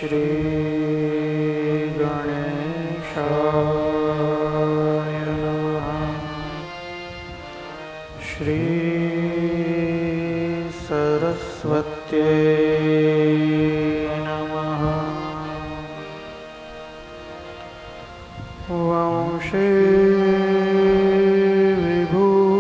श्रीगणेशाय नमः। श्रीसरस्वत्यै नमः। वंशे विभूषितकरा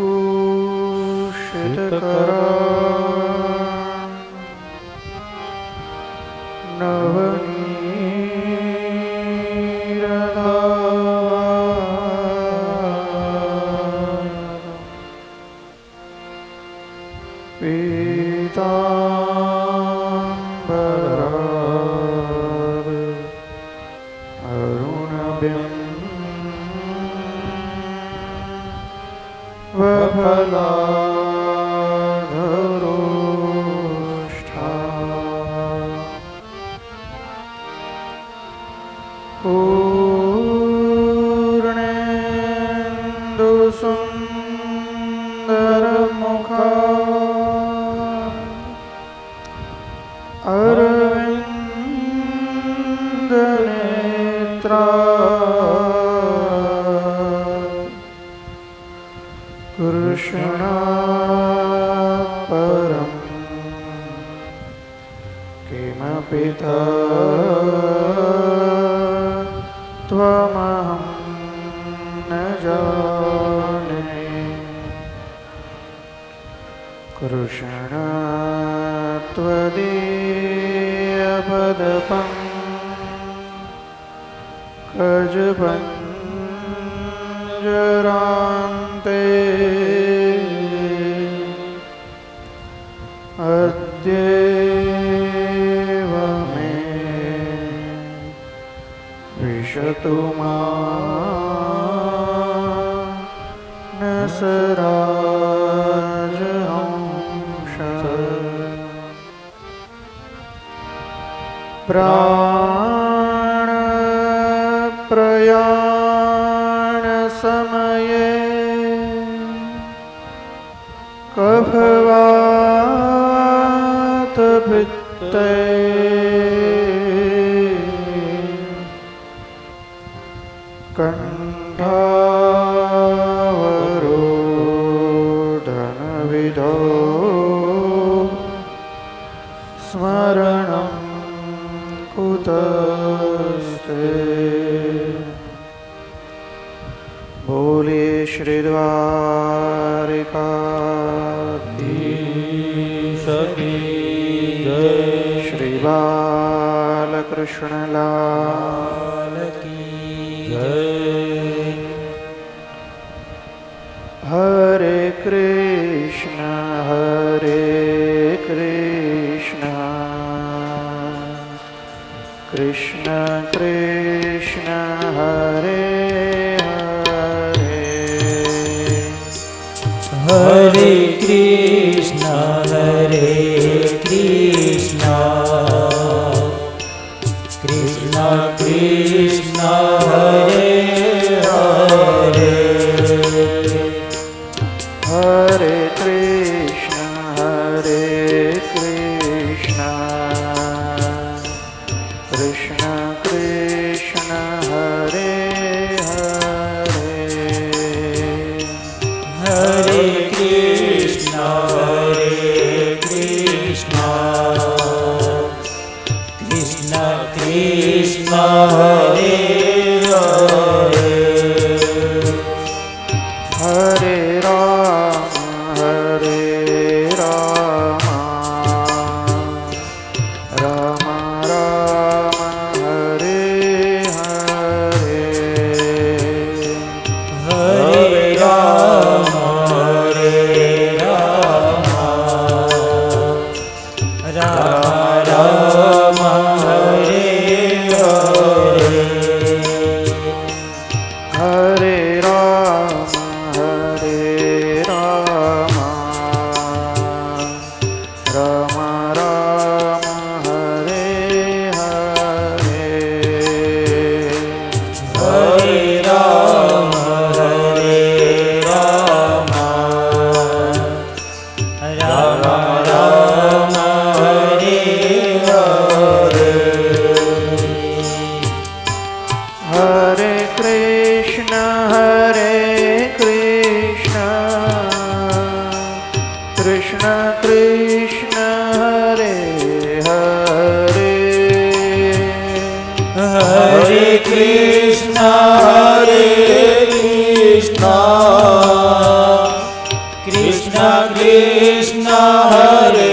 कृष्ण हरे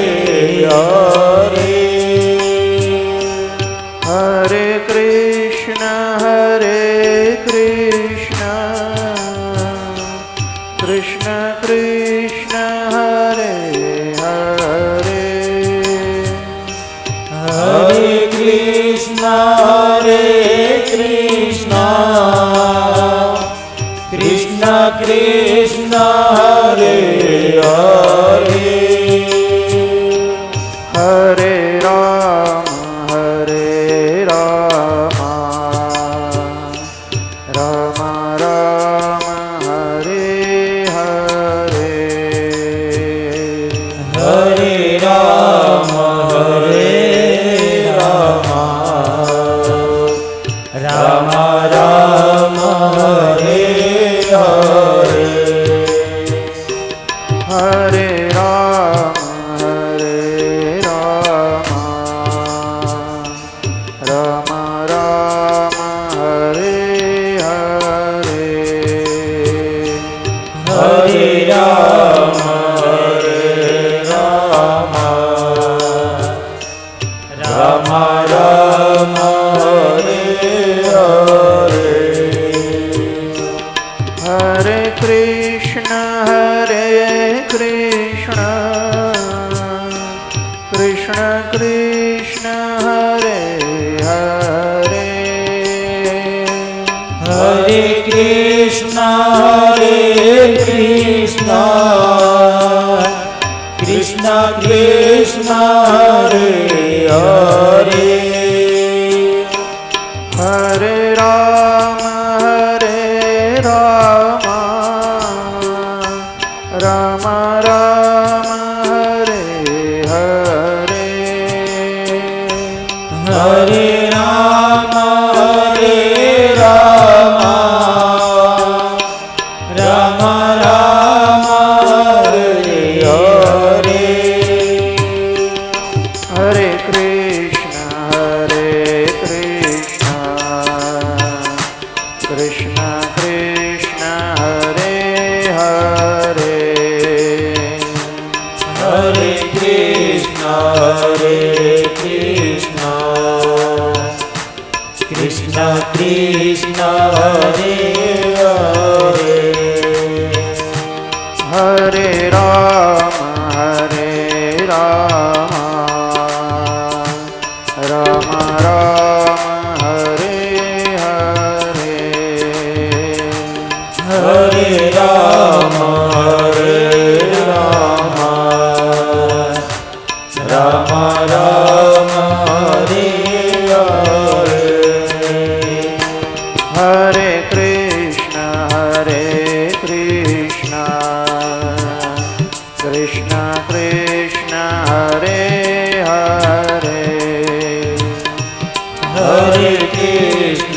हरे हरे कृष्ण कृष्ण कृष्ण हरे हरे हरे कृष्ण कृष्ण कृष्ण हरे हरे हरे राम राम राम हरे हरे हरे राम राम राम हरे हरे हरे राम राम राम हरे हरे हरे राम राम राम हरे हरे हरे कृष्ण कृष्ण कृष्ण हरे हरे हरे कृष्ण कृष्ण कृष्ण हरे हरे हरे राम राम राम हरे हरे हरे राम राम राम हरे हरे हरे कृष्ण कृष्ण कृष्ण हरे हरे हरे कृष्ण कृष्ण कृष्ण हरे हरे हरे राम राम राम हरे हरे हरे राम राम राम हरे हरे हरे कृष्ण कृष्ण कृष्ण हरे हरे हरे कृष्ण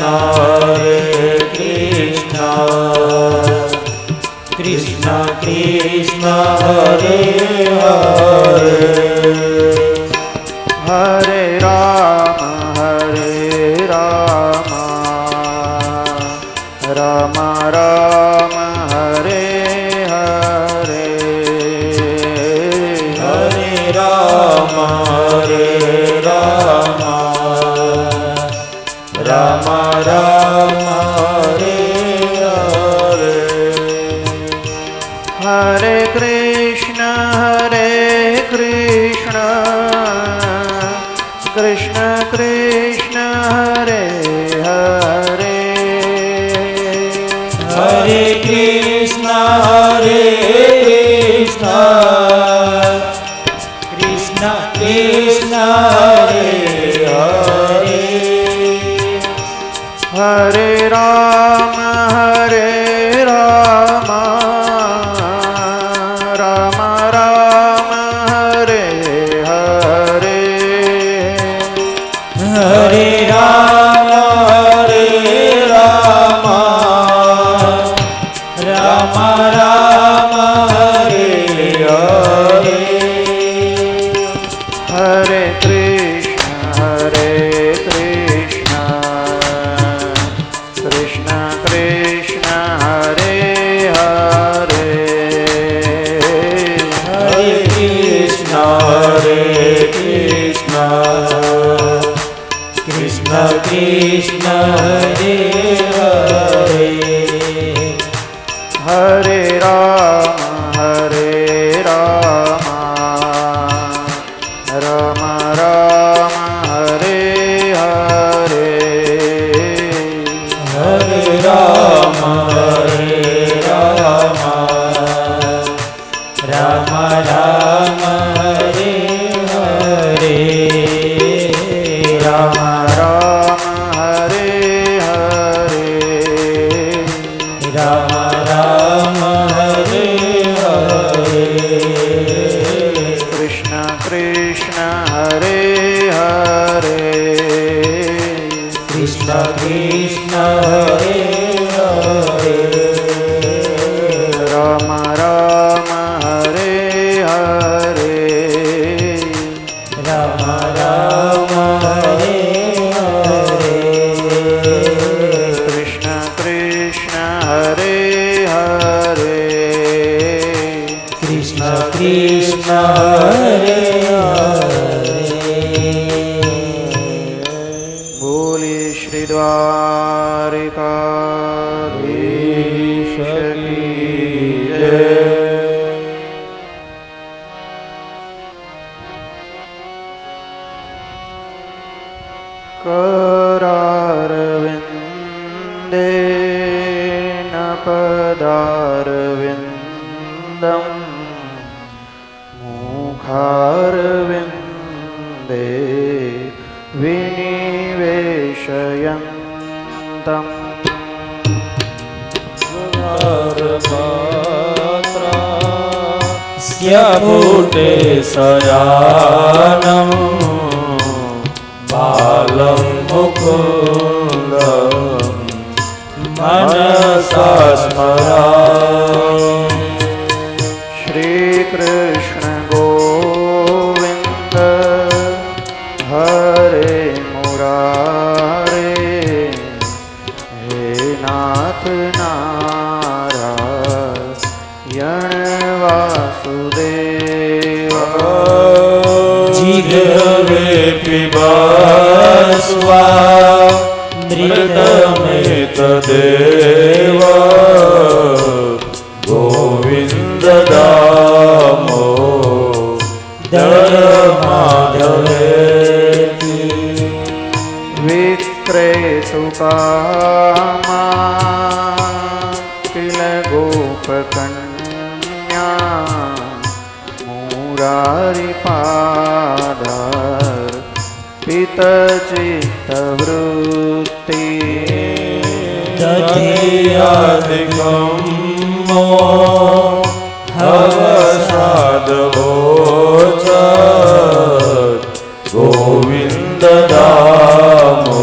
कृष्ण कृष्ण हरे हरे हरे राम राम राम हरे हरे हरे राम राम राम हरे हरे हरे कृष्ण कृष्ण कृष्ण हरे हरे हरे कृष्ण कृष्ण कृष्ण हरे हरे हरे राम राम राम हरे हरे हरे राम राम राम हरे हरे हरे कृष्ण कृष्ण कृष्ण हरे हरे हरे राम राम राम हरे हरे हरे राम राम राम हरे हरे राम राम हरे हरे राम राम हरे हरे कृष्ण कृष्ण हरे हरे कृष्ण कृष्ण हरे हरे राम राम हरे हरे राम राम हरे हरे कृष्ण कृष्ण हरे हरे कृष्ण कृष्ण हरे हरे बोलिए श्री द्वारिकाधीश की जय। करारविन्देन पदारविन्दं मुखारविन्दे विनिवेशयन्तम् स्यपुटे शयानं बालं मुकुन्दं मनसा स्मरामि श्रीकृष्ण गोविन्द हरे मुरारे हे नाथ नारायण वासुदेव जिह्वे पिबस्वा मृतमेतदेव गोविन्द दामोदर माधवेति विक्रेतुकामा किल गोपकन्या मुरारिपादार पितचित्तवृत्ति दधियादिकं मो हवसादवोचत् गोविन्द दामोदर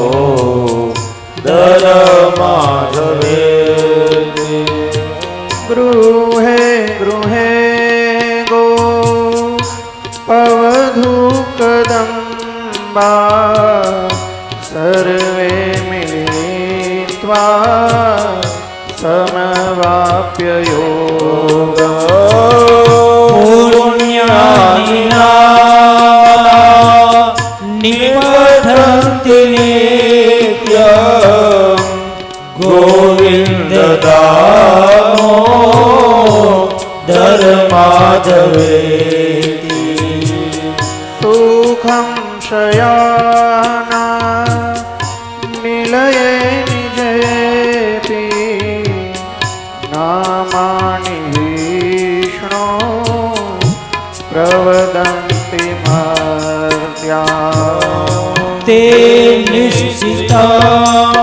माधवेति गृहे गृहे गो पवधूकदम्बा सर्वे मिलित्वा समवाप्य योगा पुण्यानि निपठन्ति नित्यं गोविन्द दामोदर माधवेति सुखं शयाना निलये निजेति नामानि विष्णो प्रवदन्ति मर्त्या ते निश्चितां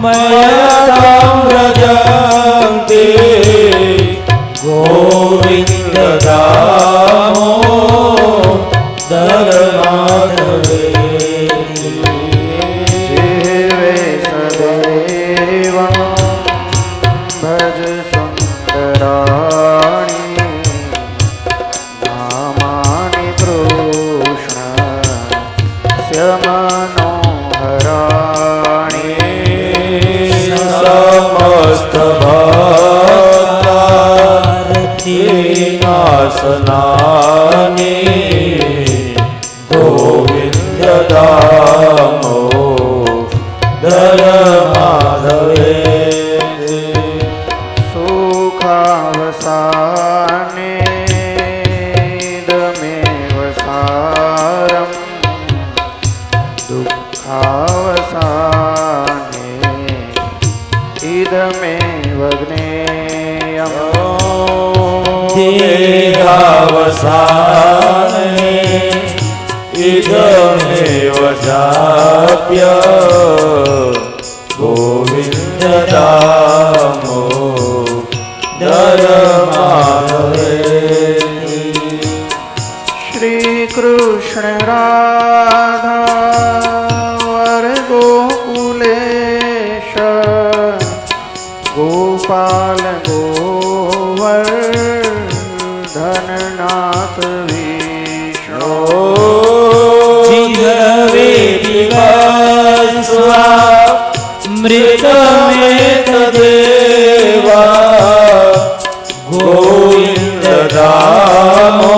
मयतां व्रजन्ते गोविन्द दामोदर माधवेति जिह्वे सदैवं भज सुन्दराणि नामानि कृष्णस्य मनोहराणि समस्त भक्तारतीनासनानि गोविन्द दामोदर દુઃખાવસાનેદમેવ સારમ દુઃખાવસાને ઇદમેવ જ્ઞેયમ દેહાવસાને ઇદમેવ ચાપ્ય ગોવિંદ દામો શ્રી કૃષ્ણ રાધા ગોકુલેશ ગોપાલ ગોવર્ધનનાથ વિષ્ણુ મૃતમેત દેવા ગોવિંદ દામો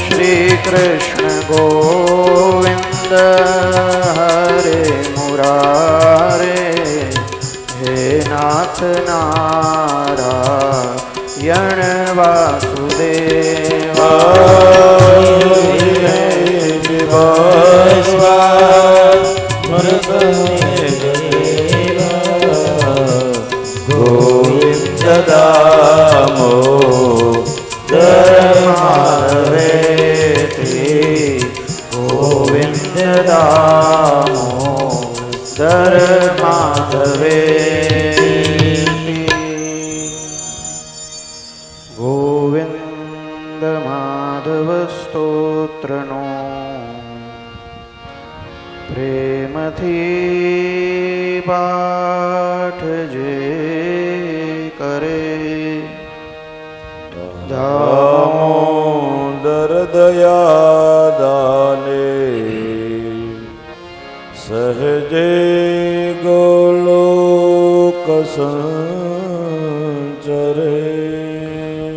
શ્રી કૃષ્ણ ગોવિંદ હરે મુરારે હે નાથ નારાયણ ગોવિંદ દામો ગોવિંદ દામોદર માધવે ગોવિંદ માધવ સ્તોત્રનો પ્રેમથી પાઠ જે કરે દામોદર દયાદાને સહજે ગોલોક સંચરે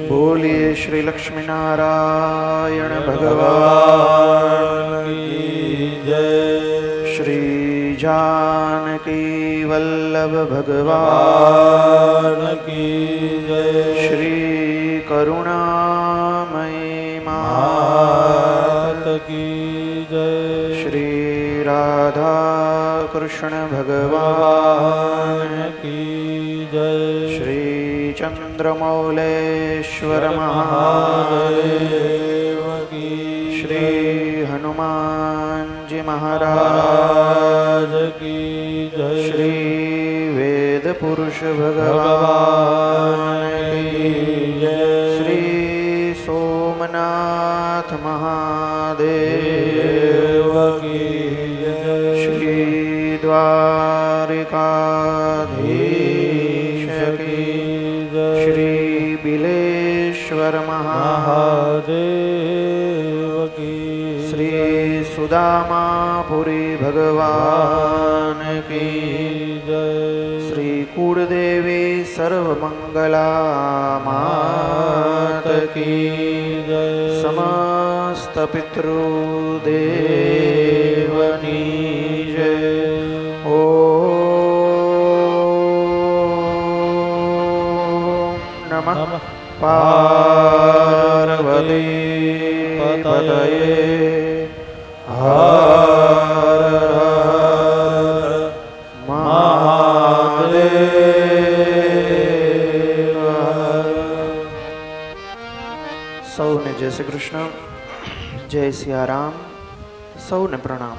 બોલીએ શ્રી લક્ષ્મીનારાયણ ભગવાન કી જય શ્રી જાનકી વલ્લભ ભગવાન કી જય શ્રી કરુણામયી માત કી જય શ્રી રાધા કૃષ્ણ ભગવાન કી જય શ્રી ચંદ્રમૌલેશ્વર મહાદેવ શ્રી હનુમાનજી મહારાજ કી જય શ્રી વેદ પુરુષ ભગવાન કી જય શ્રી સોમનાથ મહાદેવ કી જય શ્રી દ્વારિકાધીશ કી જય શ્રી બિલેશ્વર મહાદેવ કી શ્રી સુદામાપુરી ભગવાન કી જય શ્રી કુળદેવી સર્વમંગલા માત કી જય સમસ્ત પિતૃદેવની જય ઓમ નમઃ પાર્વતી પતયે હર હર મહાદેવ. સૌને જય શ્રી કૃષ્ણ, જય સિયારામ, સૌને પ્રણામ.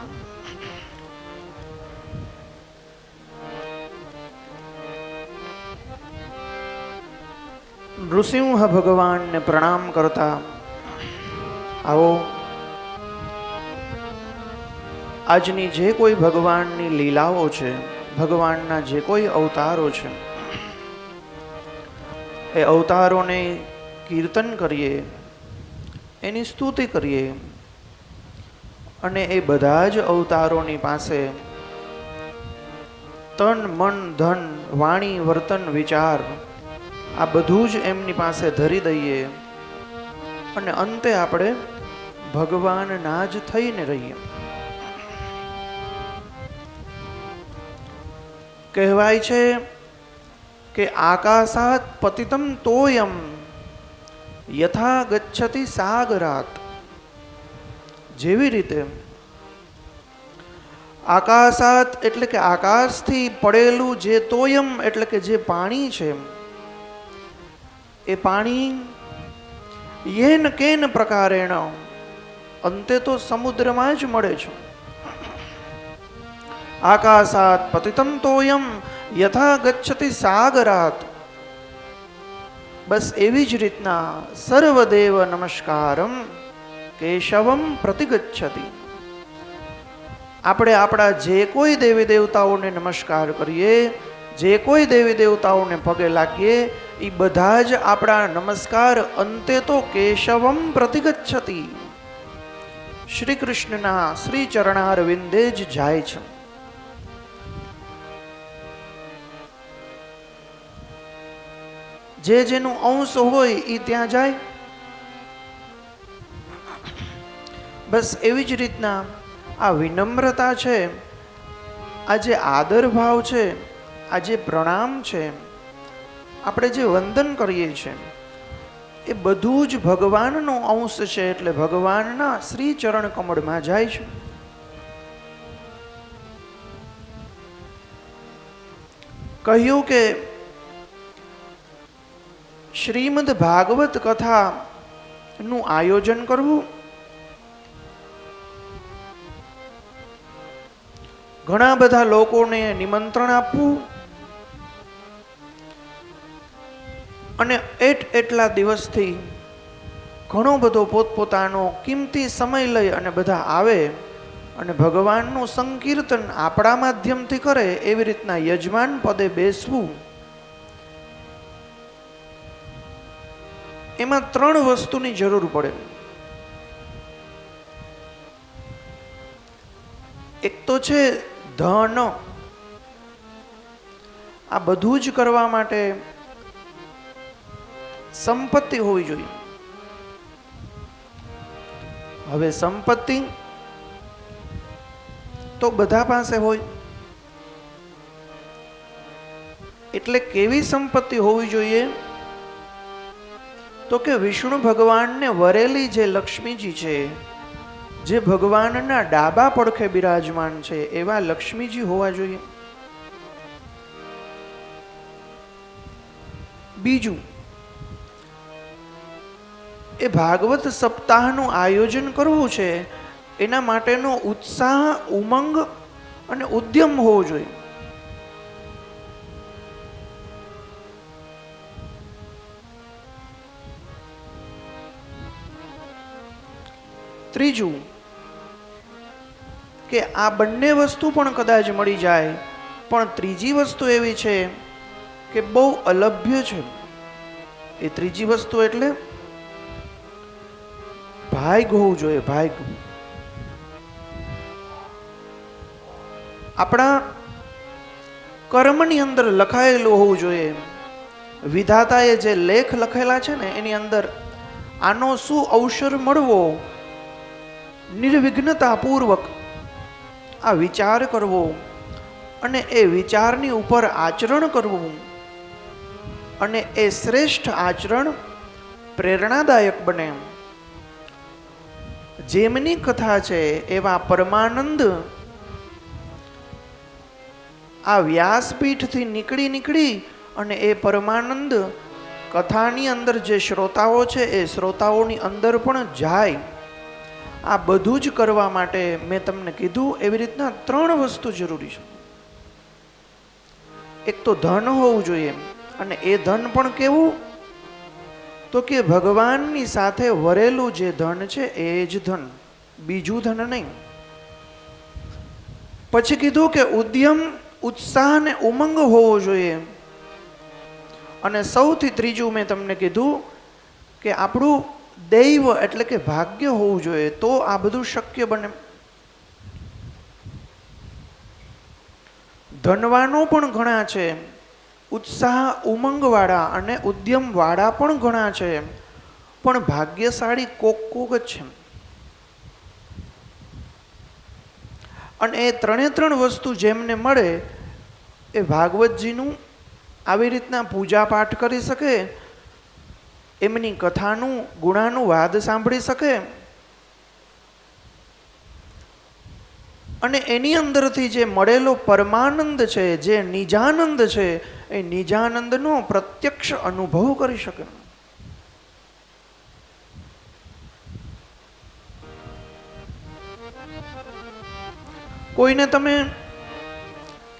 નૃસિંહ ભગવાનને પ્રણામ કરતા આવો આજની જે કોઈ ભગવાનની લીલાઓ છે, ભગવાનના જે કોઈ અવતારો છે, એ અવતારોને કીર્તન કરીએ, એની સ્તુતિ કરીએ અને એ બધા જ અવતારોની પાસે તન મન ધન વાણી વર્તન વિચાર આ બધું જ એમની પાસે ધરી દઈએ અને અંતે આપણે ભગવાનના જ થઈને રહીએ. કહેવાય છે કે આકાશાત પતિતમ તોયમ યથા ગચ્છતિ સાગરાત. જેવી રીતે આકાશાત એટલે કે આકાશથી પડેલું જે તોયમ એટલે કે જે પાણી છે, એ પાણી યેન કેન પ્રકારેણ અંતે તો સમુદ્રમાં જ મળે છે. આકાશાત પતિતમ તોયમ યથા ગચ્છતિ સાગરાત. બસ એવી જ રીતના સર્વદેવ નમસ્કારમ કેશવમ પ્રતિગચ્છતિ. આપણે આપણા જે કોઈ દેવી દેવતાઓને નમસ્કાર કરીએ, જે કોઈ દેવી દેવતાઓને પગે લાગીએ, એ બધા જ આપણા નમસ્કાર અંતે તો કેશવમ પ્રતિગચ્છતિ, શ્રી કૃષ્ણના શ્રી ચરણાર વિંદે જ જાય છે. જે જેનું અંશ હોય એ ત્યાં જાય. બસ એવી જ રીતના આ વિનમ્રતા છે, આ જે આદર ભાવ છે, આ જે પ્રણામ છે, આપણે જે વંદન કરીએ છીએ, એ બધું જ ભગવાનનો અંશ છે. એટલે ભગવાનના શ્રી ચરણ કમળમાં જાય છે. કહ્યું કે શ્રીમદ ભાગવત કથાનું આયોજન કરવું, ઘણા બધા લોકોને નિમંત્રણ આપવું અને એટલા દિવસથી ઘણો બધો પોતપોતાનો કિંમતી સમય લઈ અને બધા આવે અને ભગવાનનું સંકીર્તન આપણા માધ્યમથી કરે, એવી રીતના યજમાન પદે બેસવું. એમાં 3 વસ્તુની જરૂર પડે. એક તો છે ધન. આ બધું જ કરવા માટે સંપત્તિ હોવી જોઈએ. હવે સંપત્તિ તો બધા પાસે હોય, એટલે કેવી સંપત્તિ હોવી જોઈએ? તો કે વિષ્ણુ ભગવાનને વરેલી જે લક્ષ્મીજી છે, જે ભગવાનના ડાબા પડખે બિરાજમાન છે, એવા લક્ષ્મીજી હોવા જોઈએ. બીજું, એ ભાગવત સપ્તાહનું આયોજન કરવું છે, એના માટેનો ઉત્સાહ, ઉમંગ અને ઉદ્યમ હોવો જોઈએ. ત્રીજું કે આ બંને વસ્તુ પણ કદાચ મળી જાય, પણ ત્રીજી વસ્તુ એવી છે કે બહુ અલભ્ય છે. એ ત્રીજી વસ્તુ એટલે ભાગ હોવું જોઈએ. ભાગ આપણા કર્મની અંદર લખાયેલું હોવું જોઈએ. વિધાતાએ જે લેખ લખેલા છે ને, એની અંદર આનો શું અવસર મળવો, નિર્વિઘ્નતા પૂર્વક આ વિચાર કરવો અને એ વિચારની ઉપર આચરણ કરવું, અને એ શ્રેષ્ઠ આચરણ પ્રેરણાદાયક બને. જેમની કથા છે એવા પરમાનંદ આ વ્યાસપીઠથી નીકળી અને એ પરમાનંદ કથાની અંદર જે શ્રોતાઓ છે એ શ્રોતાઓની અંદર પણ જાય. આ બધું જ કરવા માટે મેં તમને કીધું એવી રીતના 3 વસ્તુ જરૂરી છે. એક તો ધન હોવું જોઈએ, અને એ ધન પણ કેવું? તો કે ભગવાનની સાથે વરેલું જે ધન છે એ જ ધન, બીજું ધન નહીં. પછી કીધું કે ઉદ્યમ, ઉત્સાહ ને ઉમંગ હોવો જોઈએ. અને સૌથી ત્રીજું મેં તમને કીધું કે આપણું દૈવ એટલે કે ભાગ્ય હોવું જોઈએ, તો આ બધું શક્ય બને. ધનવાનો પણ ઘણા છે, ઉત્સાહ ઉમંગવાળા અને ઉદ્યમવાળા પણ ઘણા છે, પણ ભાગ્યશાળી કોક જ છે. અને એ 3 વસ્તુ જેમને મળે એ ભાગવતજીનું આવી રીતના પૂજા પાઠ કરી શકે, એમની કથાનું ગુણાનુવાદ સાંભળી શકે અને એની અંદરથી જે મળેલો પરમાનંદ છે, જે નિજાનંદ છે, એ નિજાનંદનો પ્રત્યક્ષ અનુભવ કરી શકે. કોઈને તમે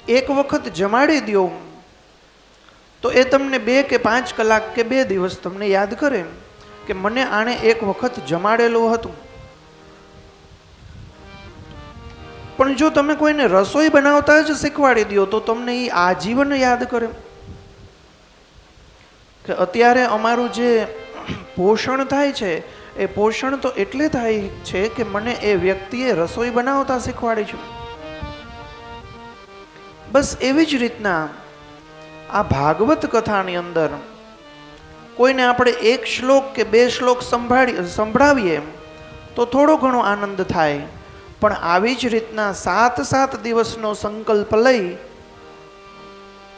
એક વખત જમાડી દો તો એ તમને 2 કે 5 કલાક કે 2 દિવસ તમને યાદ કરે કે મને આણે એક વખત જમાડેલું હતું. પણ જો તમે કોઈને રસોઈ બનાવતા જ શીખવાડી દો તો તમને એ આજીવન યાદ કરે કે અત્યારે અમારું જે પોષણ થાય છે એ પોષણ તો એટલે થાય છે કે મને એ વ્યક્તિએ રસોઈ બનાવતા શીખવાડી છે. બસ એવી જ રીતના આ ભાગવત કથાની અંદર કોઈને આપણે 1 શ્લોક કે 2 શ્લોક સંભળાવીએ તો થોડો ઘણો આનંદ થાય, પણ આવી જ રીતના 7 દિવસનો સંકલ્પ લઈ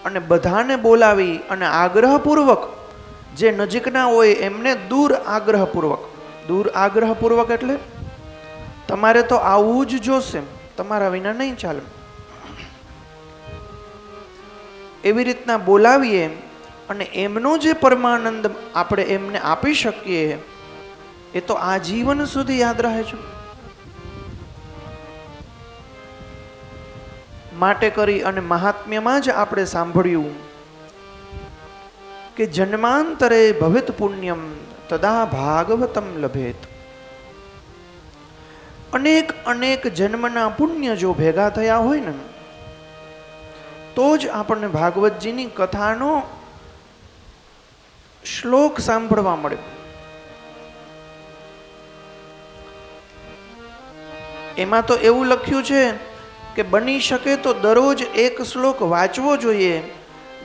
અને બધાને બોલાવી અને આગ્રહપૂર્વક, જે નજીકના હોય એમને દૂર આગ્રહપૂર્વક એટલે તમારે તો આવવું જ જોશે, તમારા વિના નહીં ચાલે, એવી રીતના બોલાવીએ અને એમનો જે પરમાનંદ આપણે એમને આપી શકીએ એ તો આજીવન સુધી યાદ રહે છે. માટે કરી અને મહાત્મ્યમાં જ આપણે સાંભળ્યું કે જન્માંતરે ભવેત પુણ્યમ તદા ભાગવતમ લભેત. અનેક જન્મના પુણ્ય જો ભેગા થયા હોય ને તો જ આપણને ભાગવતજીની કથાનો શ્લોક સાંભળવા મળે. એમાં તો એવું લખ્યું છે કે બની શકે તો દરરોજ 1 શ્લોક વાંચવો જોઈએ.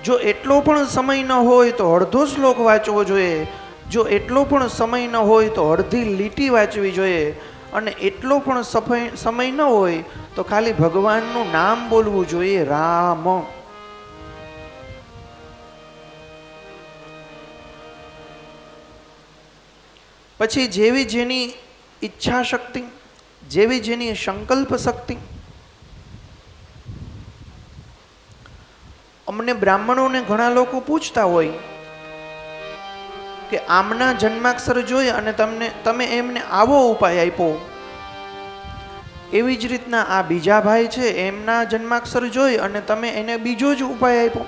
જો એટલો પણ સમય ન હોય તો અડધો શ્લોક વાંચવો જોઈએ. જો એટલો પણ સમય ન હોય તો અડધી લીટી વાંચવી જોઈએ. અને એટલો પણ સમય ન હોય તો ખાલી ભગવાનનું નામ બોલવું જોઈએ, રામ. પછી જેવી જેની ઈચ્છા શક્તિ, જેવી જેની સંકલ્પ શક્તિ. અમને બ્રાહ્મણોને ઘણા લોકો પૂછતા હોય કે આમના જન્માક્ષર જોઈ અને તમે એમને આવો ઉપાય આપ્યો, એવી જ રીતના આ બીજા ભાઈ છે એમના જન્માક્ષર જોઈ અને તમે એને બીજો જ ઉપાય આપ્યો,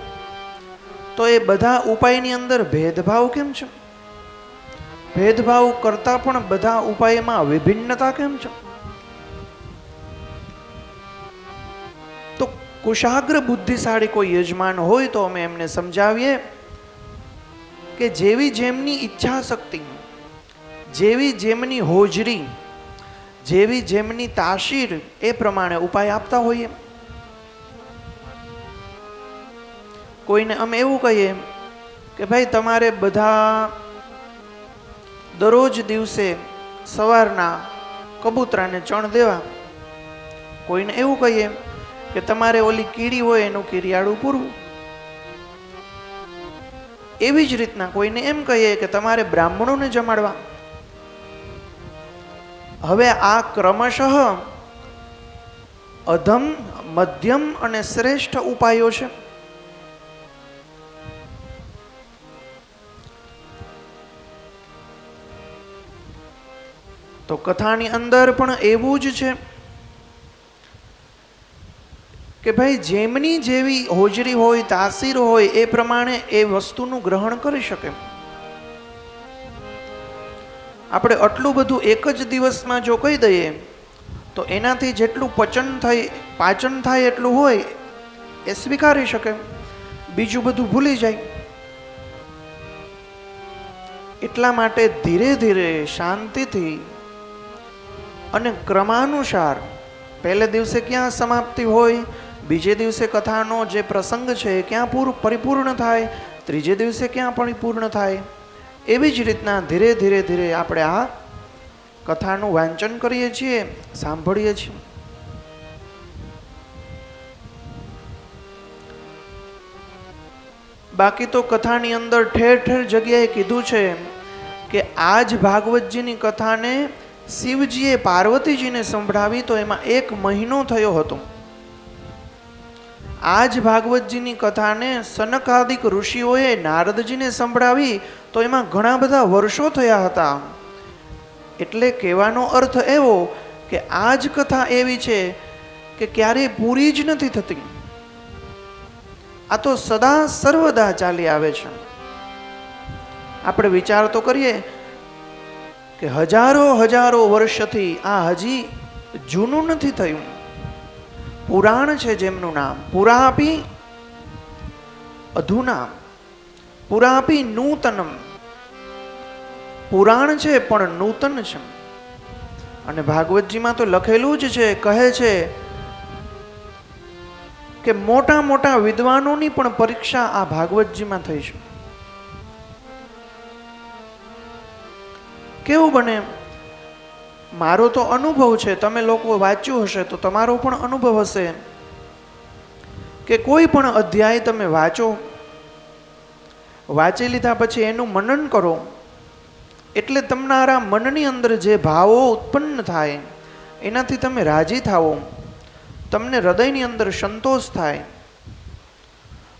તો એ બધા ઉપાયની અંદર ભેદભાવ કેમ છે? ભેદભાવ કરતા પણ બધા ઉપાયમાં વિભિન્નતા કેમ છે? તો કુશાગ્ર બુદ્ધિશાળી કોઈ યજમાન હોય તો અમે એમને સમજાવીએ કે જેવી જેમની ઈચ્છા શક્તિ, જેવી જેમની હોજરી, જેવી જેમની તાસીર, એ પ્રમાણે ઉપાય આપતા હોઈએ. કોઈને અમે એવું કહીએ કે ભાઈ તમારે બધા દરરોજ દિવસે સવારના કબૂતરાને ચણ દેવા. કોઈને એવું કહીએ કે તમારે ઓલી કીડી હોય એનું કીડિયાળું પૂરવું. એવી જ રીતના કોઈને એમ કહીએ કે તમારે બ્રાહ્મણોને જમાડવા. હવે આ ક્રમશઃ અધમ, મધ્યમ અને શ્રેષ્ઠ ઉપાયો છે. તો કથાની અંદર પણ એવું જ છે કે ભાઈ જેમની જેવી હોજરી હોય, તાસીર હોય, એ પ્રમાણે એ વસ્તુનું ગ્રહણ કરી શકે. આપણે આટલું બધું એક જ દિવસમાં જો કહી દઈએ તો એનાથી જેટલું પાચન થાય એટલું હોય એ સ્વીકારી શકે, બીજું બધું ભૂલી જાય. એટલા માટે ધીરે ધીરે શાંતિથી અને ક્રમાનુસાર, પહેલે દિવસે ક્યાં સમાપ્તિ હોય, બીજે દિવસે કથાનો જે પ્રસંગ છે ક્યાં પરિપૂર્ણ થાય, ત્રીજે દિવસે ક્યાં પરિપૂર્ણ થાય, એવી જ રીતના ધીરે ધીરે આપણે આ કથાનું વાંચન કરીએ છીએ, સાંભળીએ છીએ. બાકી તો કથાની અંદર ઠેર ઠેર જગ્યાએ કીધું છે કે આ જ ભાગવતજીની કથાને શિવજીએ પાર્વતીજીને સંભળાવી તો એમાં 1 મહિનો થયો હતો. આ જ ભાગવતજીની કથાને સનકાદિક ઋષિઓએ નારદજીને સંભળાવી તો એમાં ઘણા બધા વર્ષો થયા હતા. એટલે કહેવાનો અર્થ એવો કે આ જ કથા એવી છે કે ક્યારેય પૂરી જ નથી થતી. આ તો સદા સર્વદા ચાલી આવે છે. આપણે વિચાર તો કરીએ કે હજારો વર્ષથી આ હજી જૂનું નથી થયું. પુરાણ છે જેમનું નામ પુરાપી અધુના પુરાપી નૂતનમ. પુરાણ છે પણ નૂતન છે. અને ભાગવતજીમાં તો લખેલું જ છે, કહે છે કે મોટા મોટા વિદ્વાનોની પણ પરીક્ષા આ ભાગવતજીમાં થઈ છે. કેવું બને? મારો તો અનુભવ છે, તમે લોકો વાંચ્યું હશે તો તમારો પણ અનુભવ હશે કે કોઈ પણ અધ્યાય તમે વાંચો, વાંચી લીધા પછી એનું મનન કરો એટલે તમારા મનની અંદર જે ભાવો ઉત્પન્ન થાય એનાથી તમે રાજી થાઓ, તમને હૃદયની અંદર સંતોષ થાય.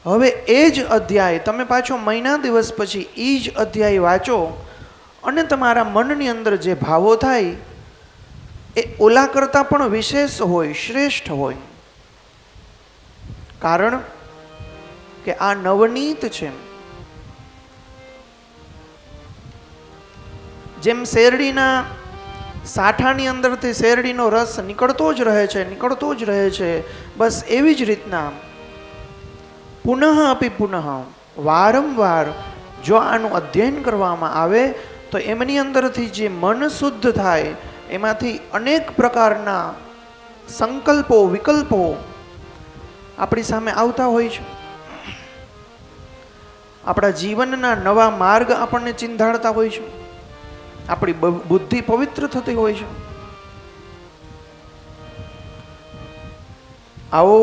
હવે એ જ અધ્યાય તમે પાછો મહિના દિવસ પછી એ જ અધ્યાય વાંચો અને તમારા મનની અંદર જે ભાવો થાય એ ઓલા કરતાં પણ વિશેષ હોય, શ્રેષ્ઠ હોય. કારણ કે આ નવનીત છે. જેમ શેરડીના સાઠાની અંદરથી શેરડીનો રસ નીકળતો જ રહે છે, નીકળતો જ રહે છે, બસ એવી જ રીતના પુનઃ અપી પુનઃ વારંવાર જો આનું અધ્યયન કરવામાં આવે તો એમની અંદરથી જે મન શુદ્ધ થાય એમાંથી અનેક પ્રકારના સંકલ્પો વિકલ્પો આપણી સામે આવતા હોય છે. આપણા જીવનના નવા માર્ગ આપણને ચિંધાડતા હોય છે. આપણી બુદ્ધિ પવિત્ર થતી હોય છે. આવો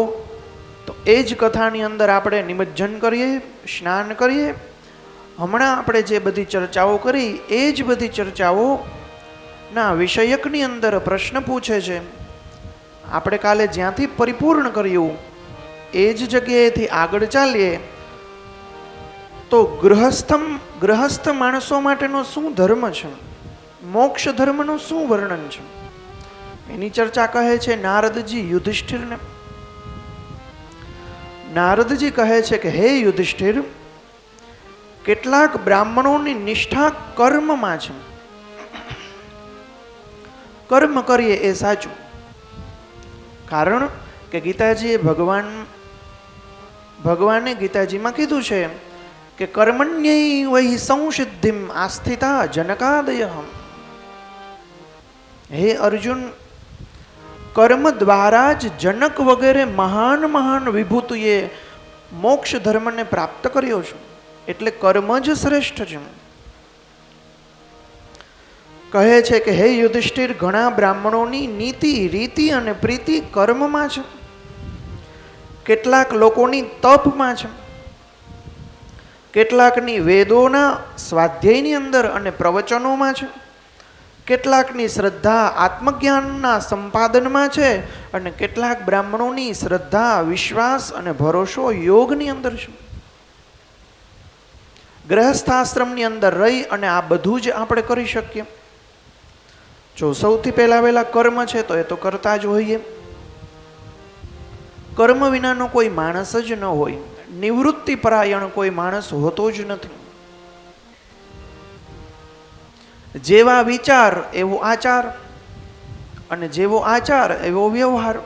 તો એ જ કથાની અંદર આપણે નિમજ્જન કરીએ, સ્નાન કરીએ. હમણાં આપણે જે બધી ચર્ચાઓ કરી એ જ બધી ચર્ચાઓ ના વિષયકની અંદર પ્રશ્ન પૂછે છે. આપણે કાલે જ્યાંથી પરિપૂર્ણ કર્યું એ જ જગ્યાએથી આગળ ચાલીએ તો ગૃહસ્થ માણસો માટેનો શું ધર્મ છે, મોક્ષ ધર્મનું શું વર્ણન છે એની ચર્ચા કહે છે નારદજી યુધિષ્ઠિરને. નારદજી કહે છે કે હે યુધિષ્ઠિર, કેટલાક બ્રાહ્મણોની નિષ્ઠા કર્મમાં છે. કર્મ કરીએ એ સાચું. કારણ કે ગીતાજીએ ભગવાને ગીતાજીમાં કીધું છે કે કર્મણ્યૈ વૈ સંસિદ્ધિમ આસ્થિતા જનકાદય. હે અર્જુન, કર્મ દ્વારા જ જનક વગેરે મહાન વિભૂતિએ મોક્ષ ધર્મને પ્રાપ્ત કર્યો છે. એટલે કર્મ જ શ્રેષ્ઠ છે. કહે છે કે હે યુધિષ્ઠિર, ઘણા બ્રાહ્મણોની નીતિ રીતિ અને પ્રીતિ કર્મમાં છે. કેટલાક લોકોની તપમાં છે, કેટલાકની વેદોના સ્વાધ્યાયની અંદર અને પ્રવચનોમાં છે, કેટલાકની શ્રદ્ધા આત્મજ્ઞાનના સંપાદનમાં છે અને કેટલાક બ્રાહ્મણોની શ્રદ્ધા વિશ્વાસ અને ભરોસો યોગની અંદર છે. ગૃહસ્થાશ્રમની અંદર રહી અને આ બધું જ આપણે કરી શકીએ. જો સૌથી પહેલા કર્મ છે તો એ તો કરતા જ હોઈએ. કર્મ વિનાનો કોઈ માણસ જ ન હોય. નિવૃત્તિ પરાયણ કોઈ માણસ હોતો જ નથી. જેવા વિચાર એવો આચાર અને જેવો આચાર એવો વ્યવહાર.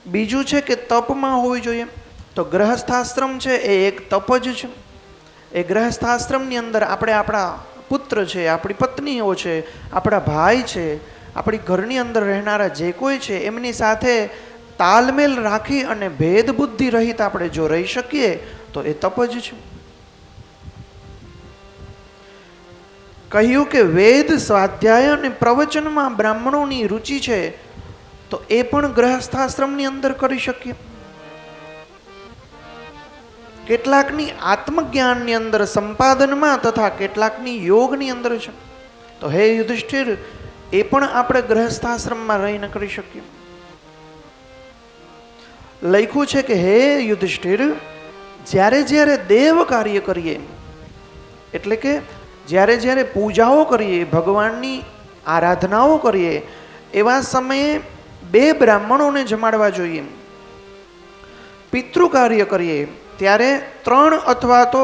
બીજું છે કે તપમાં હોવી જોઈએ. તો ગ્રહસ્થાશ્રમ છે એ એક તપ જ છે. એ ગ્રહસ્થાશ્રમની અંદર આપણે આપણા પુત્ર છે, આપણી પત્નીઓ છે, આપણા ભાઈ છે, આપણી ઘરની અંદર રહેનારા જે કોઈ છે એમની સાથે તાલમેલ રાખી અને ભેદ બુદ્ધિ રહિત આપણે જો રહી શકીએ તો એ તપ જ છે. કહ્યું કે વેદ સ્વાધ્યાય અને પ્રવચનમાં બ્રાહ્મણોની રુચિ છે તો એ પણ ગ્રહસ્થાશ્રમની અંદર કરી શકીએ. કેટલાકની આત્મજ્ઞાનની અંદર સંપાદનમાં તથા કેટલાકની યોગની અંદર છે. તો હે યુધિષ્ઠિર, એ પણ આપણે ગ્રહસ્થાશ્રમમાં રહીને કરી શકીએ. લખ્યું છે કે હે યુધિષ્ઠિર, જ્યારે જ્યારે દેવ કાર્ય કરીએ, એટલે કે જ્યારે જ્યારે પૂજાઓ કરીએ, ભગવાનની આરાધનાઓ કરીએ, એવા સમયે 2 બ્રાહ્મણોને જમાડવા જોઈએ. પિતૃ કાર્ય કરીએ ત્યારે 3 અથવા તો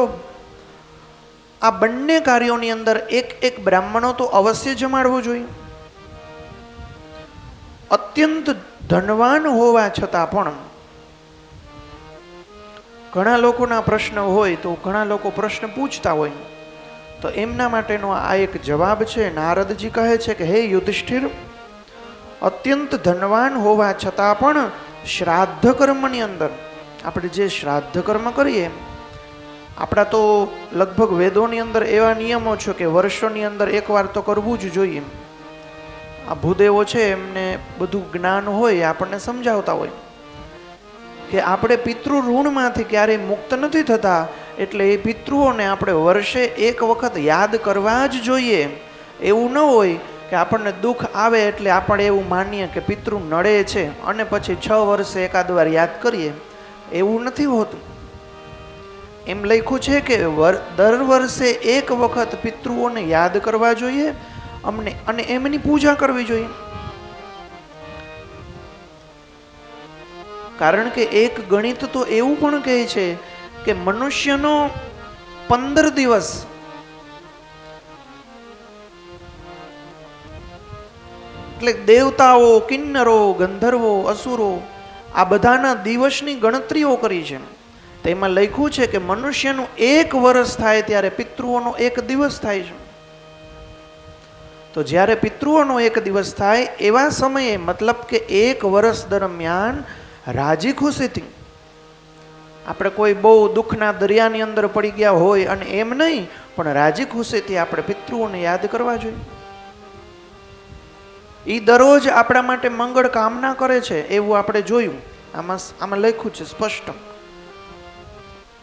આ બંને કાર્યોની અંદર એક બ્રાહ્મણો તો અવશ્ય જમાડવો જોઈએ. અત્યંત ધનવાન હોવા છતાં પણ ઘણા લોકોના પ્રશ્ન હોય તો ઘણા લોકો પ્રશ્ન પૂછતા હોય, તો એમના માટેનો આ એક જવાબ છે. નારદજી કહે છે કે હે યુધિષ્ઠિર, અત્યંત ધનવાન હોવા છતાં પણ શ્રાદ્ધ કર્મની અંદર આપણે જે શ્રાદ્ધ કર્મ કરીએ, આપણા તો લગભગ વેદોની અંદર એવા નિયમો છે કે વર્ષોની અંદર એકવાર તો કરવું જ જોઈએ. આ ભૂદેવો છે, એમને બધું જ્ઞાન હોય, આપણને સમજાવતા હોય કે આપણે પિતૃ ઋણમાંથી ક્યારેય મુક્ત નથી થતા, એટલે એ પિતૃઓને આપણે વર્ષે એક વખત યાદ કરવા જ જોઈએ. એવું ન હોય કે આપણને દુઃખ આવે એટલે આપણે એવું માનીએ કે પિતૃ નડે છે અને પછી 6 વર્ષે એકાદ વાર યાદ કરીએ. એવું નથી હોતું. એમ લખ્યું છે કે દર વર્ષે એક વખત પિતૃઓને યાદ કરવા જોઈએ અને એમની પૂજા કરવી જોઈએ. કારણ કે એક ગણિત તો એવું પણ કહે છે કે મનુષ્યનો 15 દિવસ એટલે દેવતાઓ, કિન્નરો, ગંધર્વો, અસુરો આ બધાના દિવસની ગણતરીઓ કરી છે. તેમાં લખ્યું છે કે મનુષ્યનું 1 વર્ષ થાય ત્યારે પિતૃઓનો 1 દિવસ થાય છે. તો જ્યારે પિતૃઓનો 1 દિવસ થાય એવા સમયે, મતલબ કે 1 વર્ષ દરમિયાન રાજી ખુશીથી, આપણે કોઈ બહુ દુઃખના દરિયાની અંદર પડી ગયા હોય અને એમ નહીં, પણ રાજી ખુશીથી આપણે પિતૃઓને યાદ કરવા જોઈએ. એ દરરોજ આપણા માટે મંગળ કામના કરે છે એવું આપણે જોયું. આમાં લખ્યું છે સ્પષ્ટ.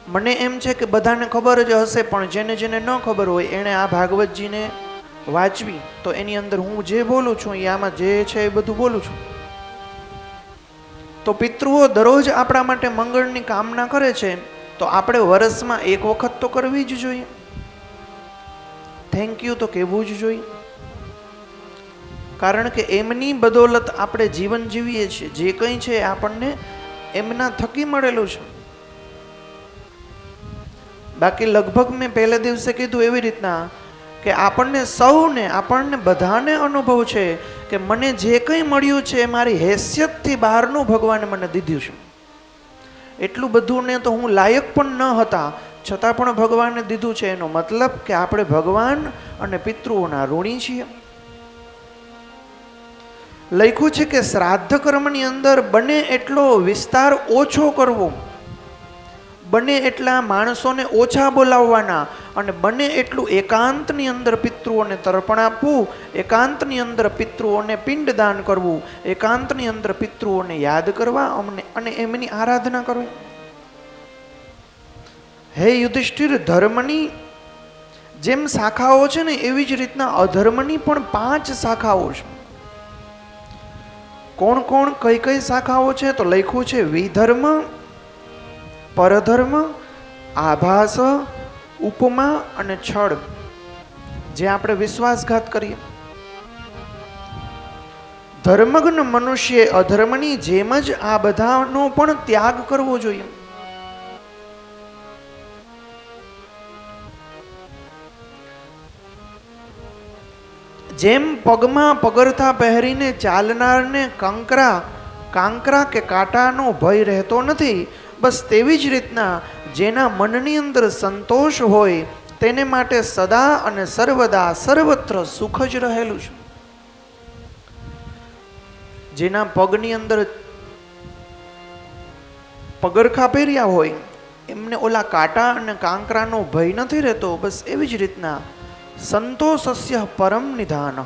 મને એમ છે કે બધાને ખબર જ હશે, પણ જેને જેને ન ખબર હોય એણે આ ભાગવતજીને વાંચવી, તો એની અંદર હું જે બોલું છું એ આમાં જે છે એ બધું બોલું છું. તો પિતૃઓ દરરોજ આપણા માટે મંગળની કામના કરે છે, તો આપણે વર્ષમાં 1 વખત તો કરવી જ જોઈએ. થેન્ક યુ તો કહેવું જ જોઈએ. કારણ કે એમની બદોલત આપણે જીવન જીવીએ છીએ. જે કંઈ છે આપણને એમના થકી મળેલું છે. બાકી લગભગ મેં પહેલા દિવસે કીધું એવી રીતના કે આપણને બધાને અનુભવ છે કે મને જે કંઈ મળ્યું છે એ મારી હેસિયતથી બહારનું ભગવાને મને દીધું છે. એટલું બધું ને તો હું લાયક પણ ન હતા, છતાં પણ ભગવાને દીધું છે. એનો મતલબ કે આપણે ભગવાન અને પિતૃઓના ઋણી છીએ. લખ્યું છે કે શ્રાદ્ધ કર્મની અંદર બને એટલો વિસ્તાર ઓછો કરવો, બને એટલા માણસોને ઓછા બોલાવવાના અને બને એટલું એકાંતની અંદર પિતૃઓને તર્પણ આપવું, એકાંતની અંદર પિતૃઓને પિંડદાન કરવું, એકાંતની અંદર પિતૃઓને યાદ કરવા અને એમની આરાધના કરવી. હે યુધિષ્ઠિર, ધર્મની જેમ શાખાઓ છે ને એવી જ રીતના અધર્મની પણ 5 શાખાઓ છે. કોણ કોણ કઈ કઈ શાખાઓ છે? તો લખ્યું છે વિધર્મ, પરધર્મ, આભાસ, ઉપમા અને છળ. જે આપણે વિશ્વાસઘાત કરીએ. ધર્મજ્ઞ મનુષ્ય અધર્મની જેમ જ આ બધાનો પણ ત્યાગ કરવો જોઈએ. જેમ પગમાં પગરથા પહેરીને ચાલનારને કાંકરા કે કાંટાનો ભય રહેતો નથી, બસ તેવી જ રીતના જેના મનની અંદર સંતોષ હોય તેને માટે સદા અને સર્વદા સર્વત્ર સુખ જ રહેલું છે. જેના પગની અંદર પગરખા પહેર્યા હોય એમને ઓલા કાંટા અને કાંકરાનો ભય નથી રહેતો. બસ એવી જ રીતના સંતોષસ્ય પરમ નિધાનઃ,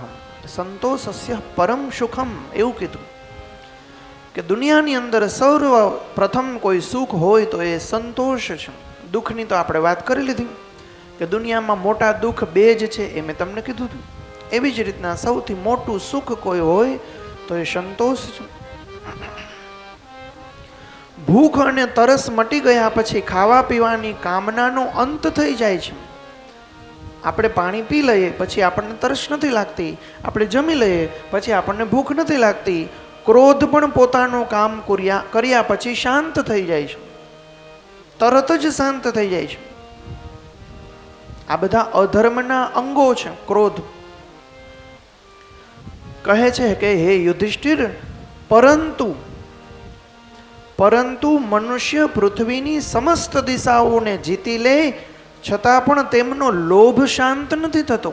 સંતોષસ્ય પરમ સુખમ એવું કીધું કે દુનિયાની અંદર સર્વ પ્રથમ કોઈ સુખ હોય તો એ સંતોષ છે. દુઃખની તો આપણે વાત કરી લીધી કે દુનિયામાં મોટા દુઃખ બે જ છે, એ મેં તમને કીધું હતું. એવી જ રીતના સૌથી મોટું સુખ કોઈ હોય તો એ સંતોષ છે. ભૂખ અને તરસ મટી ગયા પછી ખાવા પીવાની કામનાનો અંત થઈ જાય છે. આપણે પાણી પી લઈએ પછી આપણને તરસ નથી લાગતી, આપણે જમી લઈએ પછી આપણને ભૂખ નથી લાગતી. ક્રોધ પણ પોતાનું કામ કર્યા પછી શાંત થઈ જાય છે, તરત જ શાંત થઈ જાય છે. આ બધા અધર્મના અંગો છે. ક્રોધ કહે છે કે હે યુધિષ્ઠિર, પરંતુ મનુષ્ય પૃથ્વીની સમસ્ત દિશાઓને જીતી લે છતાં પણ તેમનો લોભ શાંત નથી થતો.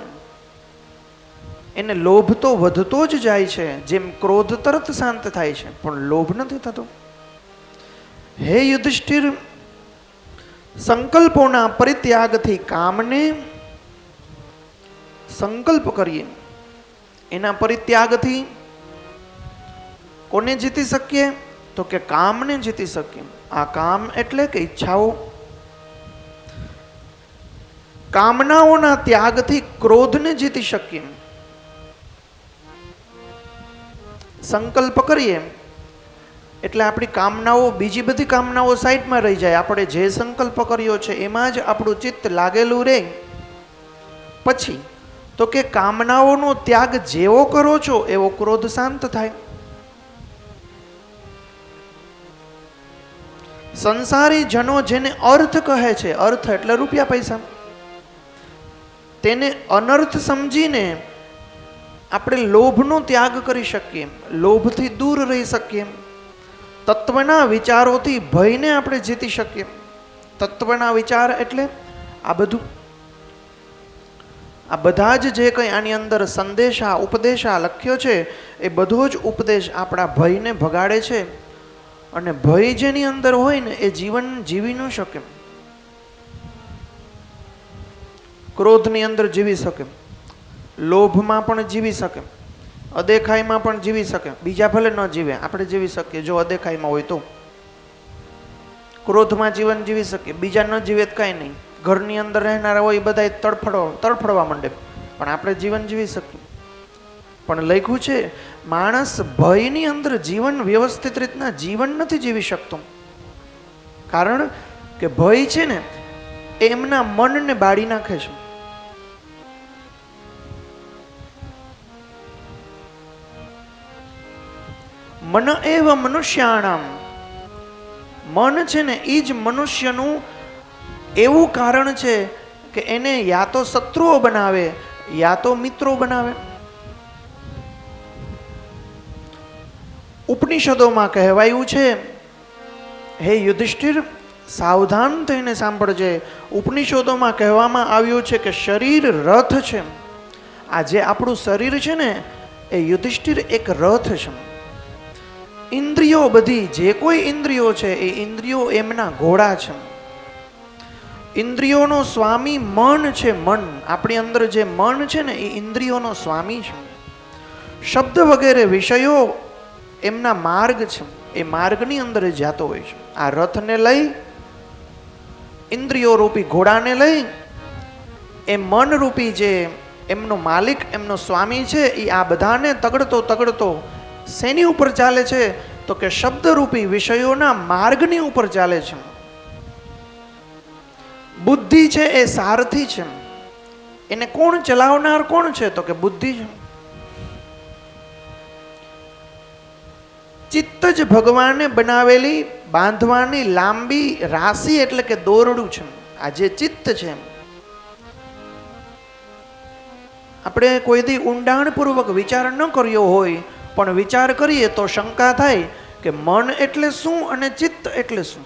એને લોભ તો વધતો જ જાય છે, જેમ ક્રોધ તરત શાંત થાય છે, પણ લોભ નથી થતો. હે યુધિષ્ઠિર, સંકલ્પોના પરિત્યાગથી કામને સંકલ્પ કરીએ, એના પરિત્યાગથી કોને જીતી શકીએ? તો કે કામને જીતી શકીએ. આ કામ એટલે કે ઈચ્છાઓ. કામનાઓના ત્યાગથી ક્રોધને જીતી શકીએ. સંકલ્પ કરીએ એટલે આપણી કામનાઓ, બીજી બધી કામનાઓ સાઈડમાં રહી જાય. આપણે જે સંકલ્પ કર્યો છે એમાં જ આપણું ચિત્ત લાગેલું રહે. પછી તો કે કામનાઓનો ત્યાગ જેવો કરો છો એવો ક્રોધ શાંત થાય. સંસારી જનો જેને અર્થ કહે છે, અર્થ એટલે રૂપિયા પૈસા, તેને અનર્થ સમજીને આપણે લોભનો ત્યાગ કરી શકીએ, લોભથી દૂર રહી શકીએ. તત્વના વિચારોથી ભયને આપણે જીતી શકીએ. તત્વના વિચાર એટલે આ બધું, આ બધા જ જે કંઈ આની અંદર સંદેશા ઉપદેશા લખ્યો છે એ બધો જ ઉપદેશ આપણા ભયને ભગાડે છે. અને ભય જેની અંદર હોય ને એ જીવન જીવી ન શકે. ક્રોધની અંદર જીવી શકે, લોભમાં પણ જીવી શકે, અદેખાઈમાં પણ જીવી શકે. બીજા ભલે ન જીવે, આપણે જીવી શકીએ જો અદેખાઈમાં હોય તો. ક્રોધમાં જીવન જીવી શકીએ, બીજા ન જીવે તો કાંઈ નહીં. ઘરની અંદર રહેનારા હોય એ બધા તડફડવા માંડે, પણ આપણે જીવન જીવી શકીએ. પણ લખ્યું છે માણસ ભયની અંદર જીવન વ્યવસ્થિત રીતના જીવન નથી જીવી શકતો. કારણ કે ભય છે ને એ એમના મનને બાળી નાખે છે. મન એવ મનુષ્યાણામ, મન છે ને એ જ મનુષ્યનું એવું કારણ છે કે એને યા તો શત્રુઓ બનાવે યા તો મિત્રો બનાવે. ઉપનિષદોમાં કહેવાયું છે, હે યુધિષ્ઠિર સાવધાન થઈને સાંભળજે. ઉપનિષદોમાં કહેવામાં આવ્યું છે કે શરીર રથ છે. આ જે આપણું શરીર છે ને એ યુધિષ્ઠિર એક રથ છે. ઇન્દ્રિયો બધી, જે કોઈ ઇન્દ્રિયો છે એ ઇન્દ્રિયો એમના ઘોડા છે. ઇન્દ્રિયોનો સ્વામી મન છે. મન, આપણી અંદર જે મન છે ને એ ઇન્દ્રિયોનો સ્વામી છે. શબ્દ વગેરે વિષયો એમના માર્ગ છે, એ માર્ગની અંદર જાતો હોય છે. આ રથને લઈ, ઇન્દ્રિયો રૂપી ઘોડાને લઈ, એ મન રૂપી જે એમનો માલિક, એમનો સ્વામી છે, એ આ બધાને તગડતો શેની ઉપર ચાલે છે? તો કે શબ્દરૂપી વિષયોના માર્ગની ઉપર ચાલે છે. બુદ્ધિ છે એ સારથી છે. એને કોણ ચલાવનાર કોણ છે? તો કે બુદ્ધિ છે. ચિત્ત જ ભગવાને બનાવેલી બાંધવાની લાંબી રાશિ એટલે કે દોરડું છે. આ જે ચિત્ત છે, આપણે કોઈ દી ઊંડાણપૂર્વક વિચાર ન કર્યો હોય, પણ વિચાર કરીએ તો શંકા થાય કે મન એટલે શું અને ચિત્ત એટલે શું?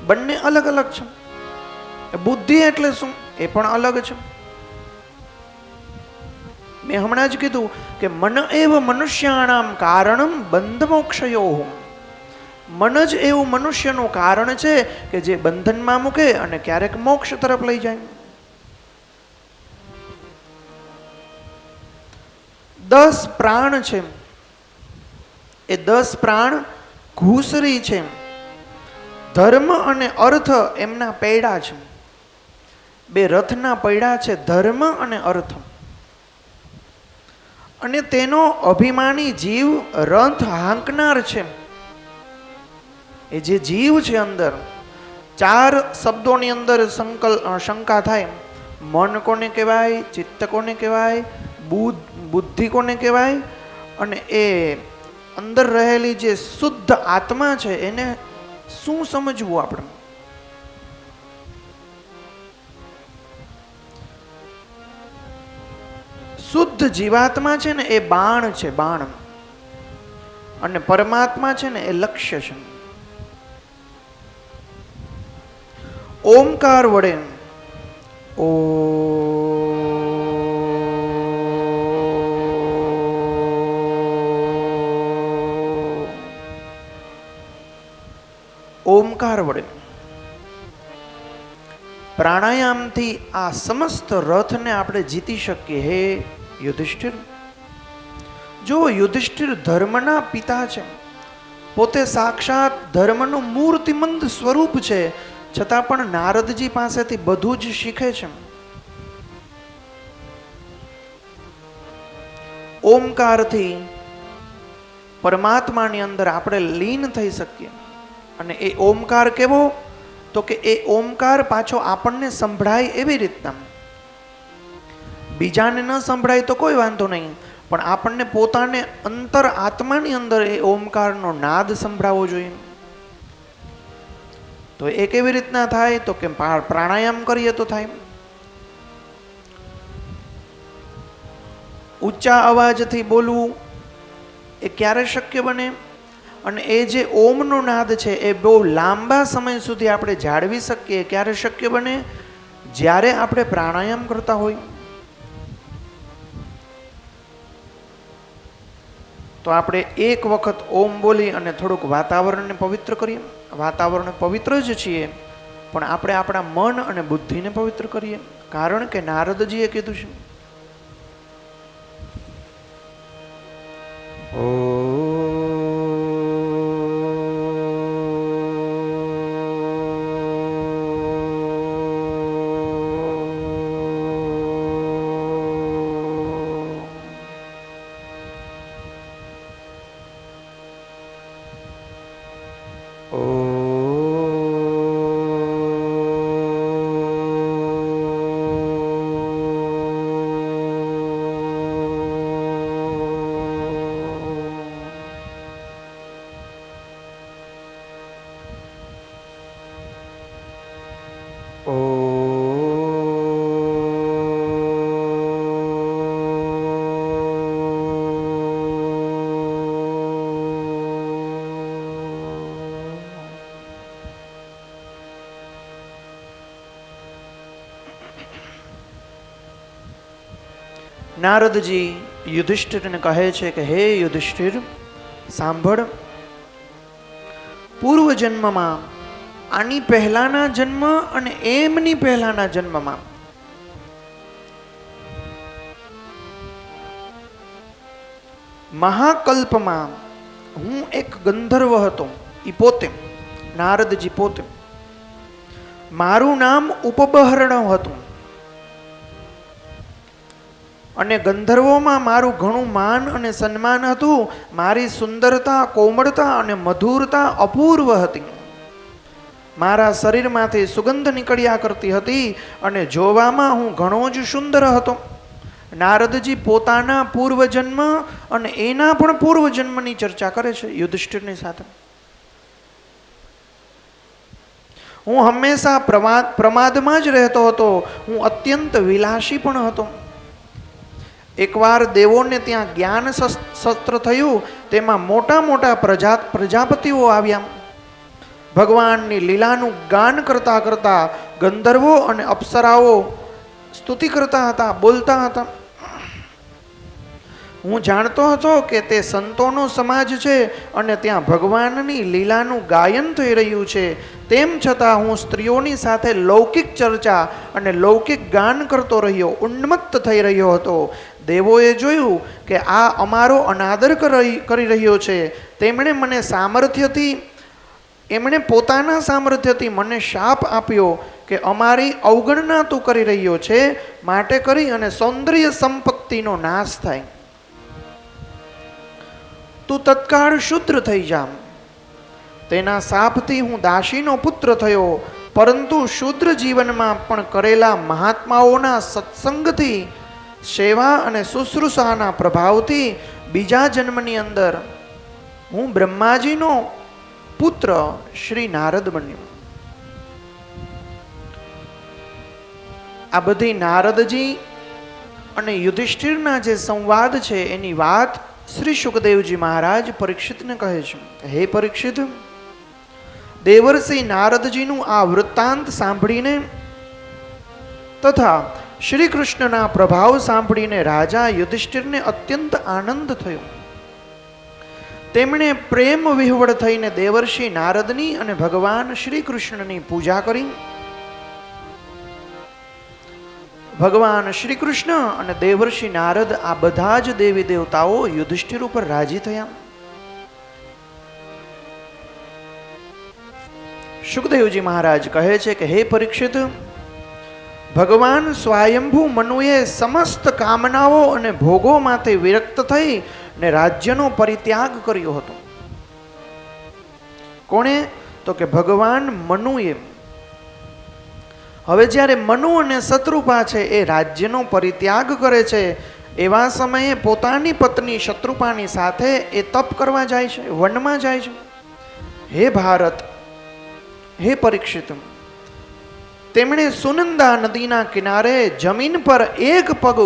બંને અલગ અલગ છે. બુદ્ધિ એટલે શું? એ પણ અલગ છે. મેં હમણાં જ કીધું કે મન એવ મનુષ્યાણામ કારણમ બંધ મોક્ષયો. મન જ એવું મનુષ્યનું કારણ છે કે જે બંધનમાં મૂકે અને ક્યારેક મોક્ષ તરફ લઈ જાય. 10 પ્રાણ છે, એ 10 પ્રાણ ઘૂસરી છે. ધર્મ અને અર્થ એમના પૈડા છે. બે રથના પૈડા છે, ધર્મ અને અર્થ. અને તેનો અભિમાની જીવ રથ હાંકનાર છે. એ જે જીવ છે અંદર, ચાર શબ્દોની અંદર શંકા થાય. મન કોને કહેવાય, ચિત્ત કોને કહેવાય, બુદ્ધિ કોને કહેવાય, અને એ અંદર રહેલી જે શુદ્ધ આત્મા છે એને શું સમજવું આપણે? શુદ્ધ જીવાત્મા છે ને એ બાણ છે, બાણ. અને પરમાત્મા છે ને એ લક્ષ્ય છે. ઓમકાર વડે ઓમકાર વડે પ્રાણાયામથી આ સમસ્ત રથને આપણે જીતી શકીએ. હે યુધિષ્ઠિર, જો યુધિષ્ઠિર ધર્મના પિતા છે, પોતે સાક્ષાત ધર્મનું મૂર્તિમંત સ્વરૂપ છે, છતાં પણ નારદજી પાસેથી બધું જ શીખે છે. ઓમકારથી પરમાત્માની અંદર આપણે લીન થઈ શકીએ. અને એ ઓમકાર કેવો? તો કે એ ઓમકાર પાછો આપણને સંભળાય એવી રીતના. બીજાને ન સંભળાય તો કોઈ વાંધો નહીં, પણ આપણને પોતાને અંતર આત્માની અંદર એ ઓમકારનો નાદ સંભળાવવો જોઈએ. તો એ કેવી રીતના થાય? તો કે પ્રાણાયામ કરીએ તો થાય. ઊંચા અવાજથી બોલવું એ ક્યારે શક્ય બને? અને એ જે ઓમનો નાદ છે એ બહુ લાંબા સમય સુધી આપણે જાળવી શકીએ. ક્યારે શક્ય બને? જ્યારે આપણે પ્રાણાયામ કરતા હોય. તો આપણે એક વખત ઓમ બોલી અને થોડુંક વાતાવરણને પવિત્ર કરીએ. વાતાવરણ પવિત્ર જ છીએ, પણ આપણે આપણા મન અને બુદ્ધિને પવિત્ર કરીએ. કારણ કે નારદજીએ કીધું છે. નારદજી યુધિષ્ઠિરને કહે છે કે હે યુધિષ્ઠિર, સાંભળ. પૂર્વ જન્મમાં, આની પહેલાના જન્મ અને એમની પહેલાના જન્મમાં મહાકલ્પમાં હું એક ગંધર્વ હતો. એ પોતે, નારદજી પોતે. મારું નામ ઉપબહરણ હતું. અને ગંધર્વોમાં મારું ઘણું માન અને સન્માન હતું. મારી સુંદરતા, કોમળતા અને મધુરતા અપૂર્વ હતી. મારા શરીરમાંથી સુગંધ નીકળ્યા કરતી હતી અને જોવામાં હું ઘણો જ સુંદર હતો. નારદજી પોતાના પૂર્વજન્મ અને એના પણ પૂર્વજન્મની ચર્ચા કરે છે યુધિષ્ઠિરની સાથે. હું હંમેશા પ્રમાદમાં જ રહેતો હતો. હું અત્યંત વિલાસી પણ હતો. એકવાર દેવોને ત્યાં જ્ઞાન સત્ર થયું. તેમાં મોટા મોટા પ્રજાપતિઓ આવ્યા. ભગવાનની લીલાનું ગાન કરતા કરતા ગંધર્વો અને અપ્સરાઓ સ્તુતિ કરતા હતા, બોલતા હતા. હું જાણતો હતો કે તે સંતોનો સમાજ છે અને ત્યાં ભગવાનની લીલાનું ગાયન થઈ રહ્યું છે. તેમ છતાં હું સ્ત્રીઓની સાથે લૌકિક ચર્ચા અને લૌકિક ગાન કરતો રહ્યો, ઉન્મત્ત થઈ રહ્યો હતો. દેવોએ જોયું કે આ અમારો અનાદર કરી રહ્યો છે. તેમણે મને સામર્થ્યથી એમણે પોતાના સામર્થ્યથી મને શાપ આપ્યો કે અમારી અવગણના તું કરી રહ્યો છે, માટે કરી અને સૌંદર્ય સંપત્તિનો નાશ થાય. તું તત્કાળ શુદ્ર થઈ જા. તેના શાપથી હું દાસીનો પુત્ર થયો, પરંતુ શુદ્ર જીવનમાં પણ કરેલા મહાત્માઓના સત્સંગથી, સેવા અને શુશ્રૂષાના પ્રભાવથી બીજા જન્મની અંદર હું બ્રહ્માજીનો પુત્ર શ્રી નારદ બન્યો. આ બધી નારદજી અને યુધિષ્ઠિરના જે સંવાદ છે એની વાત શ્રી સુખદેવજી મહારાજ પરીક્ષિતને કહે છે. હે પરીક્ષિત, દેવર્ષિ નારદજીનું આ વૃત્તાંત સાંભળીને તથા શ્રી કૃષ્ણના પ્રભાવ સાંભળીને રાજા યુધિષ્ઠિરને અત્યંત આનંદ થયો. તેમણે પ્રેમ વિહવળ થઈને દેવર્ષિ નારદની અને ભગવાન શ્રી કૃષ્ણની પૂજા કરી. ભગવાન શ્રી કૃષ્ણ અને દેવર્ષિ નારદ આ બધા જ દેવી દેવતાઓ યુધિષ્ઠિર ઉપર રાજી થયા. સુખદેવજી મહારાજ કહે છે કે હે પરીક્ષિત, ભગવાન સ્વયંભૂ મનુએ સમસ્ત કામનાઓ અને ભોગોમાંથી વિરક્ત થઈ ને રાજ્યનો પરિત્યાગ કર્યો હતો. કોણે? તો કે ભગવાન મનુએ. હવે જ્યારે મનુ અને શત્રુપા છે એ રાજ્યનો પરિત્યાગ કરે છે, એવા સમયે પોતાની પત્ની શત્રુપાની સાથે એ તપ કરવા જાય છે, વનમાં જાય છે. હે ભારત, હે પરીક્ષિત, તેમણે સુનંદા નદીના કિનારે જમીન પર એક પગ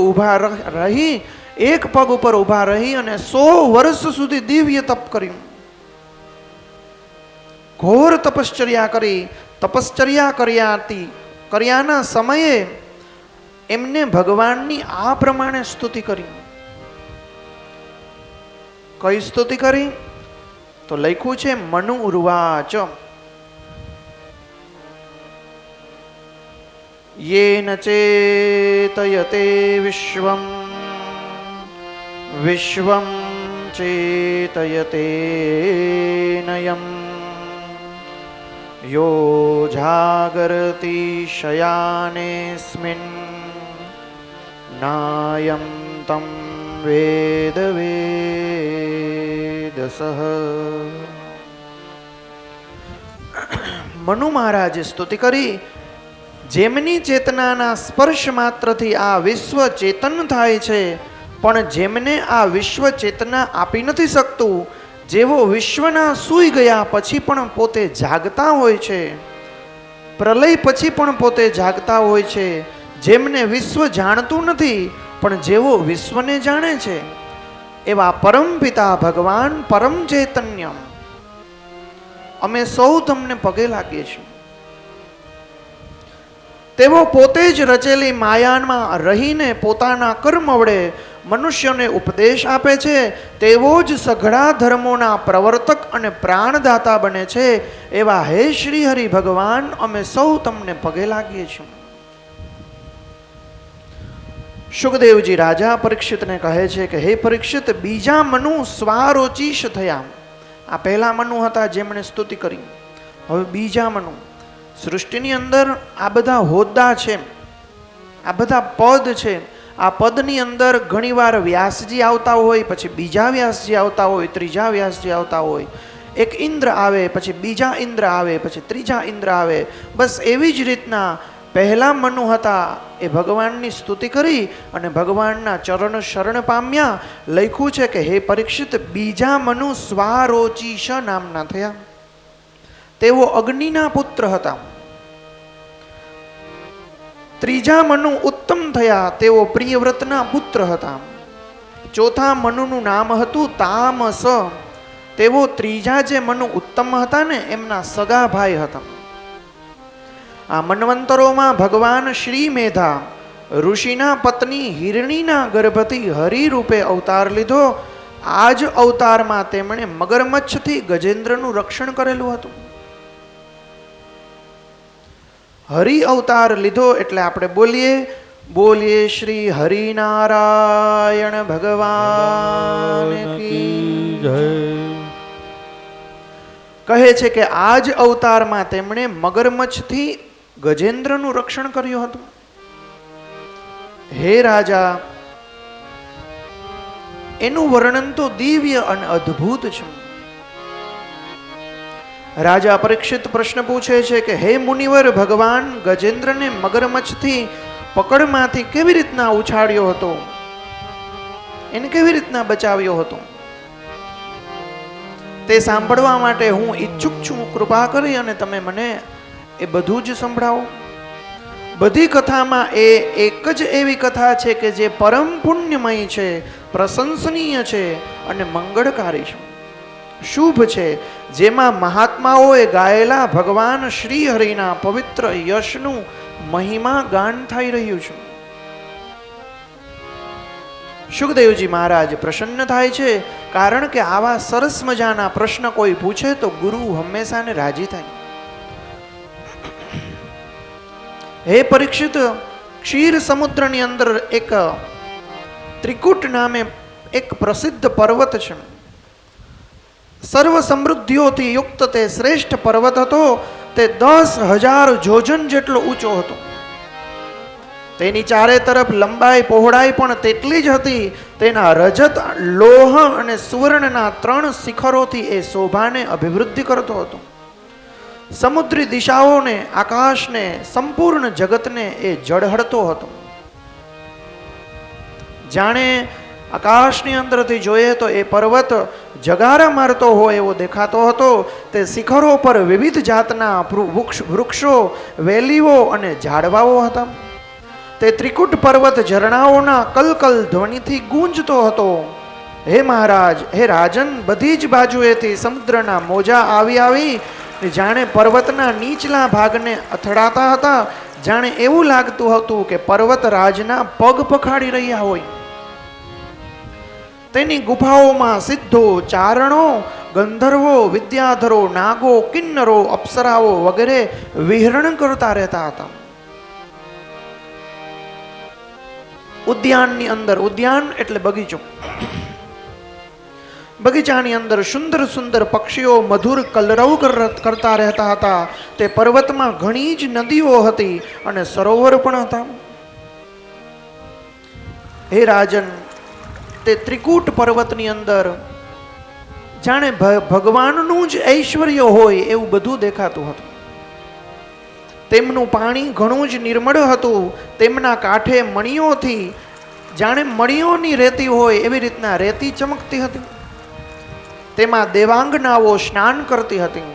ઉપર ઊભા રહી અને 100 વર્ષ સુધી દિવ્ય તપ કર્યું. ઘોર તપશ્ચર્યા કરી. તપશ્ચર્યા કર્યાના સમયે એમને ભગવાનની આ પ્રમાણે સ્તુતિ કરી. કઈ સ્તુતિ કરી? તો લખ્યું છે મનુ ઉર્વાચ યેન ચેતયતે વિશ્વમ વિશ્વમ ચેતયતે નયમ યો જાગરતિ શયાનેસ્મિન નાયમ તમ વેદ વેદસઃ. મનુ મહારાજે સ્તુતિ કરી, જેમની ચેતનાના સ્પર્શ માત્રથી આ વિશ્વ ચેતન થાય છે, પણ જેમને આ વિશ્વ ચેતના આપી નથી શકતું, જેવો વિશ્વના સૂઈ ગયા પછી પણ પોતે જાગતા હોય છે, પ્રલય પછી પણ પોતે જાગતા હોય છે, જેમને વિશ્વ જાણતું નથી પણ જેવો વિશ્વને જાણે છે, એવા પરમપિતા ભગવાન પરમ ચૈતન્ય અમે સૌ તમને પગે લાગીએ છીએ. તેઓ પોતે જ રચેલી માયામાં રહીને પોતાના કર્મ વડે મનુષ્યોને ઉપદેશ આપે છે. તેવો જ સઘળા ધર્મોના પ્રવર્તક અને પ્રાણદાતા બને છે. એવા હે શ્રી હરિ ભગવાન અમે સૌ તમને પગે લાગીએ છીએ. સુખદેવજી રાજા પરીક્ષિતને કહે છે કે હે પરીક્ષિત, બીજા મનુ સ્વારોચીશ થયા. આ પહેલા મનુ હતા જેમણે સ્તુતિ કરી. હવે બીજા મનુ. સૃષ્ટિની અંદર આ બધા હોદ્દા છે, આ બધા પદ છે. આ પદની અંદર ઘણીવાર વ્યાસજી આવતા હોય, પછી બીજા વ્યાસજી આવતા હોય, ત્રીજા વ્યાસજી આવતા હોય. એક ઇન્દ્ર આવે, પછી બીજા ઇન્દ્ર આવે, પછી ત્રીજા ઇન્દ્ર આવે. બસ એવી જ રીતના પહેલા મનુ હતા એ ભગવાનની સ્તુતિ કરી અને ભગવાનના ચરણ શરણ પામ્યા. લખ્યું છે કે હે પરીક્ષિત, બીજા મનુ સ્વારોચીશ નામના થયા. તેઓ અગ્નિના પુત્ર હતા. ત્રીજા મનુ ઉત્તમ થયા. તેઓ પ્રિયવ્રતના પુત્ર હતા. ચોથા મનુનું નામ હતું તામસ. તેઓ ત્રીજા જે મનુ ઉત્તમ હતા ને એમના સગા ભાઈ હતા. આ મન્વંતરોમાં ભગવાન શ્રી મેધા ઋષિના પત્ની હિરણીના ગર્ભથી હરિ રૂપે અવતાર લીધો. આ જ અવતારમાં તેમણે મગરમચ્છથી ગજેન્દ્રનું રક્ષણ કરેલું હતું. હરિ અવતાર લીધો એટલે આપણે બોલીએ શ્રી હરિનારાયણ ભગવાન કી જય. કહે છે કે આ જ અવતારમાં તેમણે મગરમચ્છથી ગજેન્દ્રનું રક્ષણ કર્યું હતું. હે રાજા, એનું વર્ણન તો દિવ્ય અને અદ્ભુત છે. રાજા પરીક્ષિત પ્રશ્ન પૂછે છે કે હે મુનિવર, ભગવાન ગજેન્દ્રને મગરમચ્છથી પકડમાંથી કેવી રીતના ઉછાળ્યો હતો, એને કેવી રીતના બચાવ્યો હતો? તે સાંભળવા માટે હું ઈચ્છુક છું. કૃપા કરી અને તમે મને એ બધું જ સંભળાવો. બધી કથામાં એ એક જ એવી કથા છે કે જે પરમ પુણ્યમય છે, પ્રશંસનીય છે અને મંગળકારી છે, શુભ છે, જેમાં મહાત્માઓએ ગાયેલા ભગવાન શ્રી હરિના પવિત્ર યશનું મહિમા ગાન થઈ રહ્યું છે. સુખદેવજી મહારાજ પ્રસન્ન થાય છે, કારણ કે આવા સરસ મજાના પ્રશ્ન કોઈ પૂછે તો ગુરુ હંમેશાને રાજી થાય. હે પરીક્ષિત, ક્ષીર સમુદ્રની અંદર એક ત્રિકૂટ નામે એક પ્રસિદ્ધ પર્વત છે. સર્વ સમૃદ્ધિઓથી યુક્ત તે શ્રેષ્ઠ પર્વત હતો. તે 10,000 જોજન જેટલો ઊંચો હતો. તેની ચારે તરફ લંબાઈ પહોળાઈ પણ તેટલી જ હતી. તેના રજત, લોહ અને સુવર્ણના 3 શિખરોથી એ શોભાને અભિવૃદ્ધિ કરતો હતો. સમુદ્રી દિશાઓને, આકાશને, સંપૂર્ણ જગતને એ ઝળહળતો હતો. જાણે આકાશની અંદરથી જોઈએ તો એ પર્વત જગારા મારતો હોય એવો દેખાતો હતો. તે શિખરો પર વિવિધ જાતના વૃક્ષો, વેલીઓ અને ઝાડવાઓ હતા. તે ત્રિકૂટ પર્વત ઝરણાઓના કલકલ ધ્વનિથી ગૂંજતો હતો. હે મહારાજ, હે રાજન, બધી જ બાજુએથી સમુદ્રના મોજા આવી જાણે પર્વતના નીચલા ભાગને અથડાતા હતા. જાણે એવું લાગતું હતું કે પર્વત રાજના પગ પખાડી રહ્યા હોય. તેની ગુફાઓમાં સિદ્ધો, ચારણો, ગંધર્વો, વિદ્યાધરો, નાગો, કિન્નરો, અપ્સરાઓ વગેરે વિહરણ કરતા રહેતા હતા. ઉદ્યાનની અંદર, ઉદ્યાન એટલે બગીચો, બગીચાની અંદર સુંદર સુંદર પક્ષીઓ મધુર કલરવ કરતા રહેતા હતા. તે પર્વતમાં ઘણી જ નદીઓ હતી અને સરોવર પણ હતા. હે રાજન, તે ત્રિકૂટ પર્વતની અંદર જાણે ભગવાનનું જ ઐશ્વર્ય હોય એવું બધું દેખાતું હતું. તેમનું પાણી ઘણું જ નિર્મળ હતું. તેમના કાંઠે મણીઓથી જાણે મણીઓની રેતી હોય એવી રીતના રેતી ચમકતી હતી. તેમાં દેવાંગનાઓ સ્નાન કરતી હતી.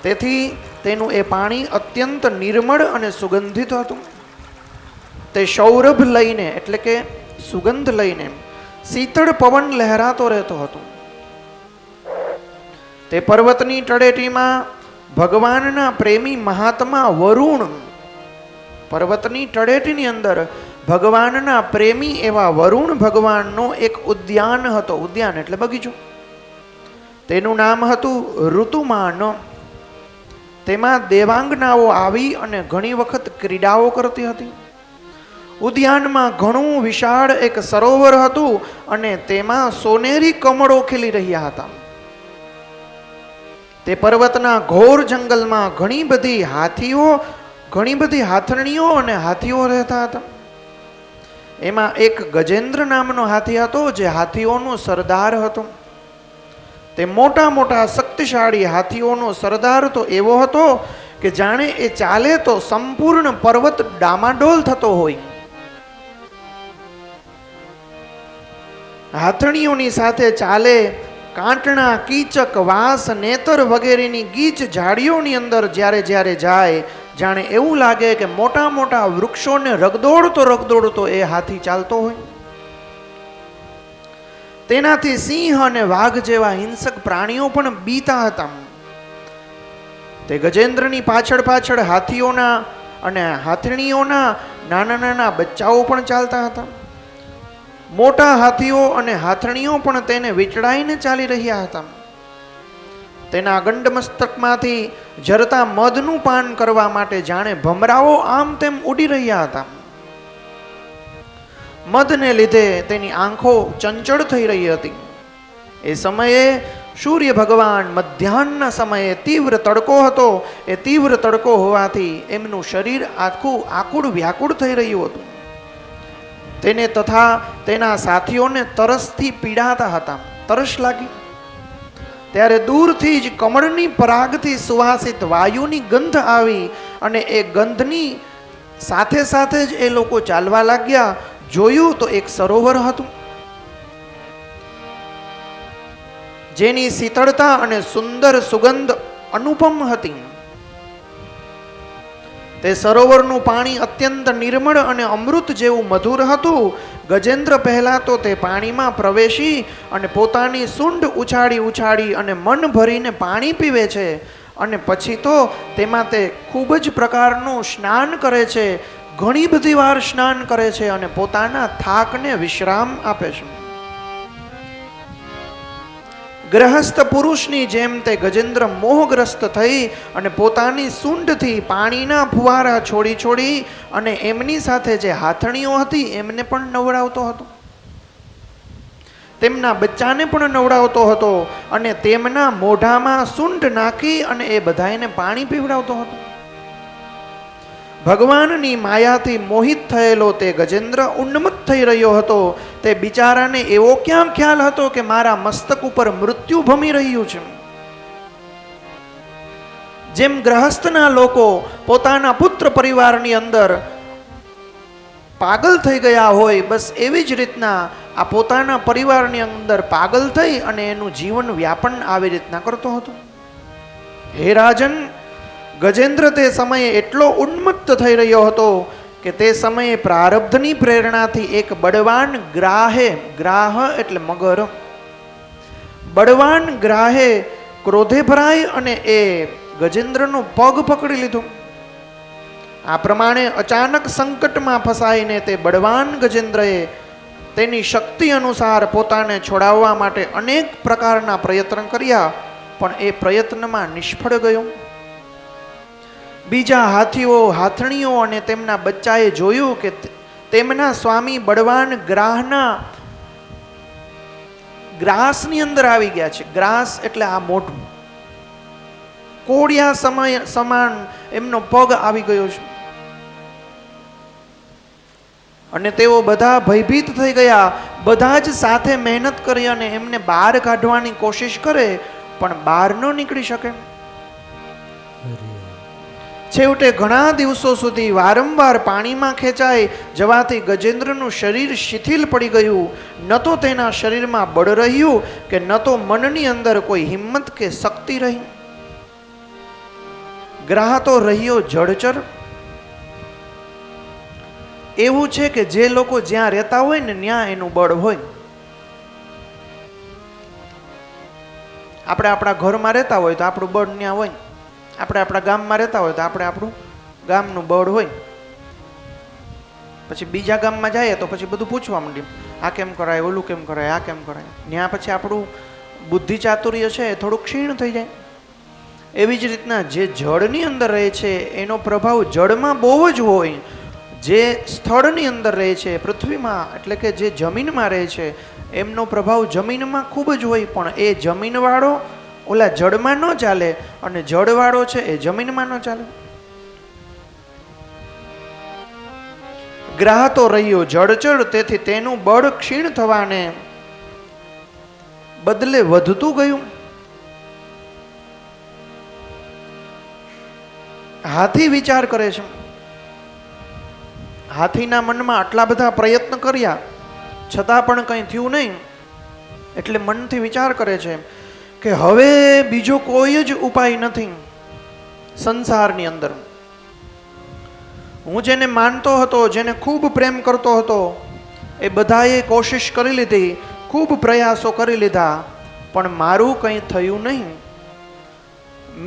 તેથી તેનું એ પાણી અત્યંત નિર્મળ અને સુગંધિત હતું. તે સૌરભ લઈને એટલે કે સુગંધ લઈને શીતળ પવન લહેરાતો રહેતો હતો. તે પર્વતની તળેટીમાં ભગવાનના પ્રેમી મહાત્મા વરુણ, પર્વતની તળેટીની અંદર ભગવાનના પ્રેમી એવા વરુણ ભગવાનનો એક ઉદ્યાન હતો. ઉદ્યાન એટલે બગીચો. તેનું નામ હતું ઋતુમાન. તેમાં દેવાંગનાઓ આવી અને ઘણી વખત ક્રીડાઓ કરતી હતી. ઉદ્યાનમાં ઘણું વિશાળ એક સરોવર હતું અને તેમાં સોનેરી કમળો ખીલી રહ્યા હતા. તે પર્વતના ઘોર જંગલમાં ઘણી બધી હાથરણીઓ અને હાથીઓ રહેતા હતા. એમાં એક ગજેન્દ્ર નામનો હાથી હતો જે હાથીઓનો સરદાર હતો. તે મોટા મોટા શક્તિશાળી હાથીઓનો સરદાર તો એવો હતો કે જાણે એ ચાલે તો સંપૂર્ણ પર્વત ડામાડોલ થતો હોય. હાથણીઓની સાથે ચાલે કાંટણા, કીચક, વાંસ, નેતર વગેરેની ગીચ ઝાડીઓની અંદર જ્યારે જ્યારે જાય જાણે એવું લાગે કે મોટા મોટા વૃક્ષોને રગદોડતો એ હાથી ચાલતો હોય. તેનાથી સિંહ અને વાઘ જેવા હિંસક પ્રાણીઓ પણ બીતા હતા. તે ગજેન્દ્રની પાછળ પાછળ હાથીઓના અને હાથણીઓના નાના નાના બચ્ચાઓ પણ ચાલતા હતા. મોટા હાથીઓ અને હાથણીઓ પણ તેને વીંટળાઈને ચાલી રહ્યા હતા. તેના ગંડમસ્તકમાંથી ઝરતા મધનું પાન કરવા માટે જાણે ભમરાઓ આમ તેમ ઉડી રહ્યા હતા. મધને લીધે તેની આંખો ચંચળ થઈ રહી હતી. એ સમયે સૂર્ય ભગવાન મધ્યાહનના સમયે તીવ્ર તડકો હતો. એ તીવ્ર તડકો હોવાથી એમનું શરીર આખું આકુળ વ્યાકુળ થઈ રહ્યું હતું. તેને તથા તેના સાથીઓને તરસથી પીડાતા હતા. તરસ લાગી ત્યારે દૂરથી જ કમળની પરાગથી સુવાસિત વાયુની ગંધ આવી અને એ ગંધની સાથે સાથે જ એ લોકો ચાલવા લાગ્યા. જોયું તો એક સરોવર હતું જેની શીતળતા અને સુંદર સુગંધ અનુપમ હતી. તે સરોવરનું પાણી અત્યંત નિર્મળ અને અમૃત જેવું મધુર હતું. ગજેન્દ્ર પહેલા તો તે પાણીમાં પ્રવેશી અને પોતાની સૂંઢ ઉછાળી ઉછાળી અને મન ભરીને પાણી પીવે છે. અને પછી તો તેમાં તે ખૂબ જ પ્રકારનું સ્નાન કરે છે. ઘણી બધી વાર સ્નાન કરે છે અને પોતાના થાકને વિશ્રામ આપે છે. ગ્રહસ્થ પુરુષની જેમ તે ગજેન્દ્ર મોહગ્રસ્ત થઈ અને પોતાની સૂંઢથી પાણીના ફુવારા છોડી છોડી અને એમની સાથે જે હાથણીઓ હતી એમને પણ નવડાવતો હતો. તેમના બચ્ચાને પણ નવડાવતો હતો અને તેમના મોઢામાં સૂંઢ નાખી અને એ બધાને પાણી પીવડાવતો હતો. ભગવાનની માયાથી મોહિત થયેલો તે ગજેન્દ્ર ઉન્મત્ત થઈ રહ્યો હતો. તે બિચારાને એવો ક્યાં ખ્યાલ હતો કે મારા મસ્તક ઉપર મૃત્યુ ભમી રહ્યું છે. જેમ ગ્રહસ્થના લોકો પોતાના પુત્ર પરિવારની અંદર પાગલ થઈ ગયા હોય, બસ એવી જ રીતના આ પોતાના પરિવારની અંદર પાગલ થઈ અને એનું જીવન વ્યાપન આવી રીતના કરતો હતો. હે રાજન, ગજેન્દ્ર તે સમયે એટલો ઉન્મત્ત થઈ રહ્યો હતો કે તે સમયે પ્રારબ્ધની પ્રેરણાથી એક બળવાન ગ્રાહે, ગ્રાહ એટલે મગર, બળવાન ગ્રાહે ક્રોધે ભરાય અને એ ગજેન્દ્રનો પગ પકડી લીધો. આ પ્રમાણે અચાનક સંકટમાં ફસાઈને તે બળવાન ગજેન્દ્રએ તેની શક્તિ અનુસાર પોતાને છોડાવવા માટે અનેક પ્રકારના પ્રયત્ન કર્યા, પણ એ પ્રયત્નમાં નિષ્ફળ ગયો. બીજા હાથીઓ, હાથણીઓ અને તેમના બચ્ચાએ જોયું કે તેમના સ્વામી બળવાન ગ્રાસની અંદર આવી ગયા છે. ગ્રાસ એટલે આ મોઢું, કોડિયા સમાન એમનો પગ આવી ગયો છે. અને તેઓ બધા ભયભીત થઈ ગયા. બધા જ સાથે મહેનત કરી અને એમને બહાર કાઢવાની કોશિશ કરે, પણ બહાર ન નીકળી શકે. છેવટે ઘણા દિવસો સુધી વારંવાર પાણીમાં ખેંચાઈ જવાથી ગજેન્દ્રનું શરીર શિથિલ પડી ગયું. ન તો તેના શરીરમાં બળ રહ્યું કે ન તો મનની અંદર કોઈ હિંમત કે શક્તિ રહી. ગ્રાહ તો રહ્યો જળચર. એવું છે કે જે લોકો જ્યાં રહેતા હોય ને ત્યાં એનું બળ હોય. આપણે આપણા ઘરમાં રહેતા હોય તો આપણું બળ ત્યાં હોય. આપણે આપણા ગામમાં રહેતા હોય તો આપણે આપણું ગામનું બળ હોય. પછી બીજા ગામમાં જઈએ તો પછી બધું પૂછવા માંડીએ, આ કેમ કરાય, ઓલું કેમ કરાય, આ કેમ કરાય. ત્યાં પછી આપણું બુદ્ધિ ચાતુર્ય છે એ થોડુંક ક્ષીણ થઈ જાય. એવી જ રીતના જે જળની અંદર રહે છે એનો પ્રભાવ જળમાં બહુ જ હોય. જે સ્થળની અંદર રહે છે, પૃથ્વીમાં એટલે કે જે જમીનમાં રહે છે, એમનો પ્રભાવ જમીનમાં ખૂબ જ હોય. પણ એ જમીનવાળો ઓલા જળમાં ન ચાલે અને જળવાળો છે એ જમીનમાં ન ચાલે. ગ્રાહ તો રહ્યો જળચર, તેથી તેનું બળ ક્ષીણ થવાને બદલે વધતું ગયું. હાથી વિચાર કરે છે. હાથીના મનમાં આટલા બધા પ્રયત્ન કર્યા છતાં પણ કંઈ થયું નહીં. એટલે મનથી વિચાર કરે છે કે હવે બીજો કોઈ જ ઉપાય નથી સંસારની અંદર. હું જેને માનતો હતો, જેને ખૂબ પ્રેમ કરતો હતો, એ બધાએ કોશિશ કરી લીધી, ખૂબ પ્રયાસો કરી લીધા, પણ મારું કંઈ થયું નહીં.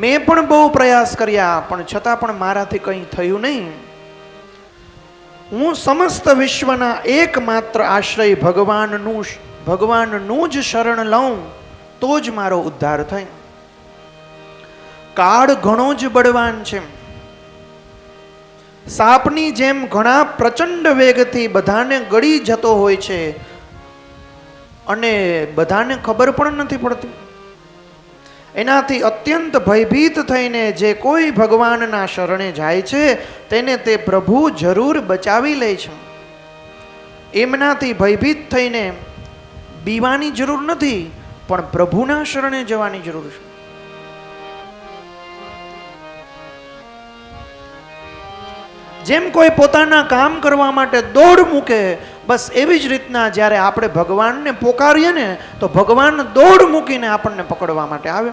મેં પણ બહુ પ્રયાસ કર્યા પણ છતાં પણ મારાથી કંઈ થયું નહીં. હું સમસ્ત વિશ્વના એકમાત્ર આશ્રય ભગવાનનું જ શરણ લઉં તો જ મારો ઉદ્ધાર થાય. કાળ ઘણો જ બળવાન છે. સાપની જેમ ઘણા પ્રચંડ વેગથી બધાને ગળી જતો હોય છે અને બધાને ખબર પણ નથી પડતી. એનાથી અત્યંત ભયભીત થઈને જે કોઈ ભગવાનના શરણે જાય છે તેને તે પ્રભુ જરૂર બચાવી લે છે. એમનાથી ભયભીત થઈને બીવાની જરૂર નથી, પણ પ્રભુના શરણે જવાની જરૂર છે. જેમ કોઈ પોતાના કામ કરવા માટે દોડ મૂકે, બસ એવી જ રીતના જ્યારે આપણે ભગવાનને પોકારીએ ને તો ભગવાન દોડ મૂકીને આપણને પકડવા માટે આવે,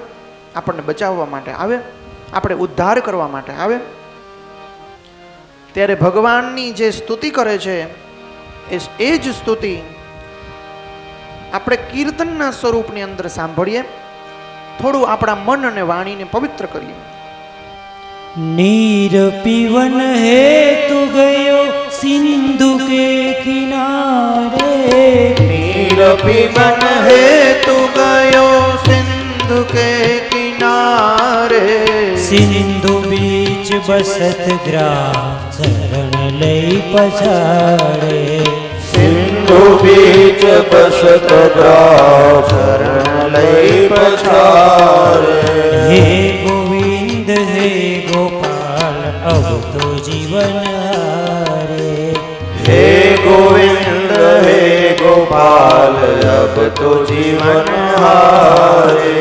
આપણને બચાવવા માટે આવે, આપણે ઉદ્ધાર કરવા માટે આવે. ત્યારે ભગવાનની જે સ્તુતિ કરે છે એ જ સ્તુતિ આપણે કીર્તનના સ્વરૂપની અંદર સાંભળીએ, થોડું આપણા મન અને વાણીને પવિત્ર કરીએ. नीर पीवन हेतु गयो सिंधु के किनारे, नीर पीवन हेतु गयो सिंधु के किनारे, सिंधु बीच बसत ग्राम शरण लई पछाड़े, સિંધુ બીચ બસત ગ્રામ શરણ લઈ પછારે. हे गोविंद हे गोपाल अब तो जीवन हारे, હે ગોવિંદ હે ગોપાલ અબ તો જીવન હારે.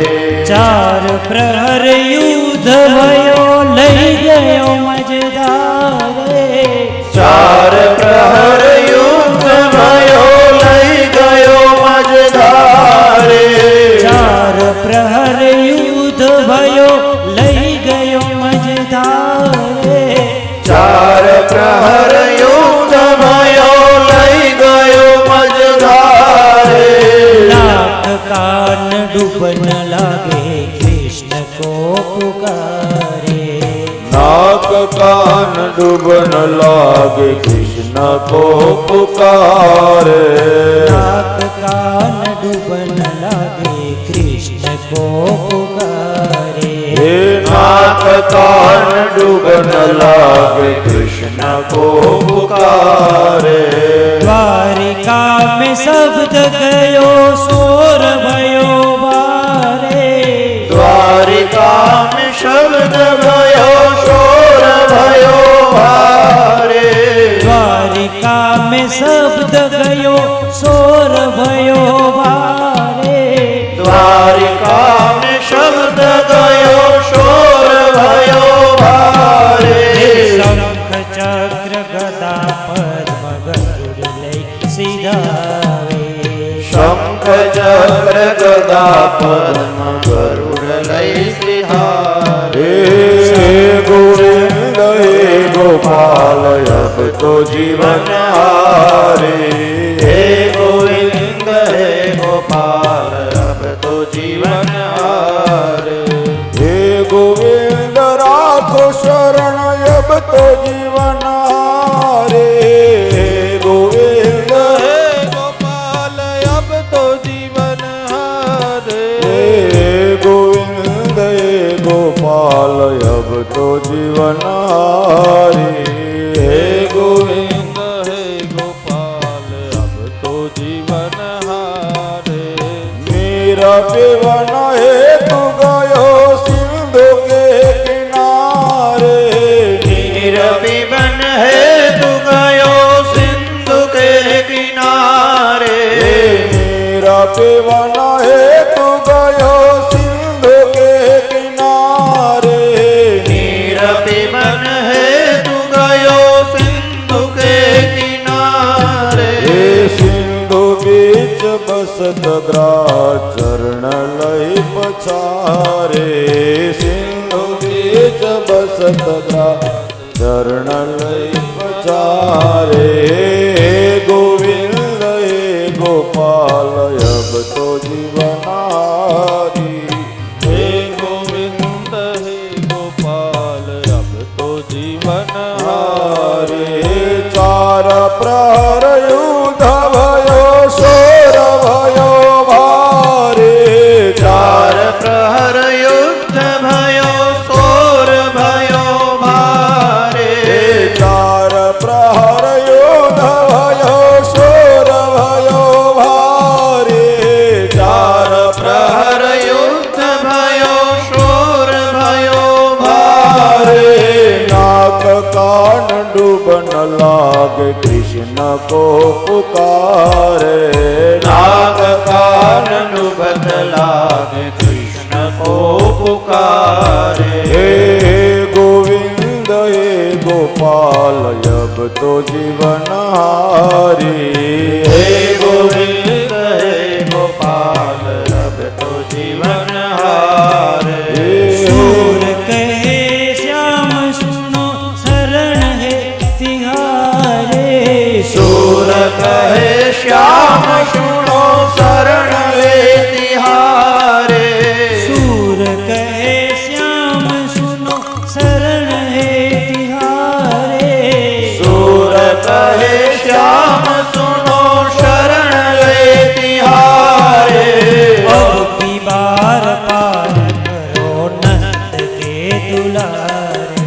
चार प्रहर युद्ध भयो लई गयो मजदारे, ચાર પ્રહર યુદ્ધ भयो લઈ ગયો મજધારે. चार प्रहर युद्ध भयो लई गयो मजदारे, ચાર પ્રહર યુદ્ધ भयो લઈ ગયો મજધારે. नाक कान डूबन लागे कृष्ण को पुकारे, नाक कान डूबन लागे कृष्ण को पुकारे. नाक कान डूबन लागे कृष्ण को पुकारे, हे नाक कान डूबन लागे कृष्ण को पुकारे. द्वारिका में शब्द गयो शोर भयो बारे, द्वारिका में शब्द भयो शोर भयो भारे, द्वारिका में शब्द गयो शोर भयो बारे, द्वारिका में शब्द गयो शोर भयो भारे. शंख चक्र गदा पद्म गरुड़ लई सिधावे, शंख चक्र गदा पद्म गरुड़ लई सिधारे. हे गोविंद हे गोपाल अब तो जीवन हारे. हे गोविंद हे गोपाल अब तो जीवन हारे. हे गोविंद राखो शरण अब तो जीवन हारे. हे गोविंद हे गोपाल अब तो जीवन हारे. हे गोविंद हे गोपाल अब तो जीवन हारे. हे गोविंद हे गोपाल अब तो जीवन हारे. मेरा पीवन हेतु गयो सिंधु के किनारे. नीर पीवन हेतु गयो सिंधु के किनारे. मेरा पीवन हेतु गयो सिंधु के किनारे. नीर पीवन हेतु गयो सिंधु के किनारे. हे सिंधु बीच बसत ग्राम चरण लई पछारे. सिंधु बीच बसत ग्राम चरण लई पछारे. हे गोविंद हे गोपाल अब तो जीवन हारी. हे गोविंद हे गोपाल अब तो जीवन हारे. चार प्रहर युद्ध भयो शोर भयो भारे. चार प्रहर युद्ध भयो शोर भयो भारे. चार प्रहर युद्ध भयो शोर भयो भारे. चार प्रहर युद्ध भयो लागे कृष्ण को पुकारे। नाग कानन बदलागे कृष्ण को पुकारे। हे गोविंद हे गोपाल अब तो जीवन हारी। हे गोविंद हे गोपाल अब तो जीवन हारे। सूर कहे श्याम सुनो शरण है तिहारे। सूर कहे श्याम सुनो शरण ले तिहारे। सूर कहे श्याम सुनो शरण है तिहारे। सूर कहे श्याम सुनो शरण ले तिहारे। अब की बार पार करो नंद के दुलारे।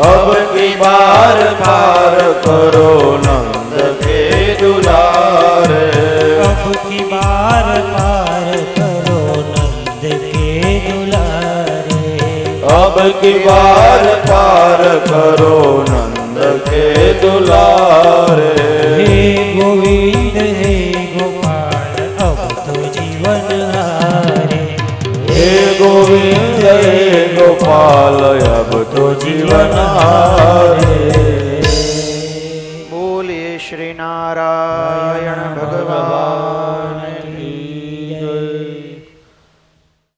अब की बार पार करो नंद के दुलारे। अब की बार पार करो नंद के दुलारे। अब की बार पार करो नंद के दुलारे। हे गोविंद हे गोपाल अब तो जीवन हारे। हे गोविंद हे गोपाल अब तो जीवन हारे।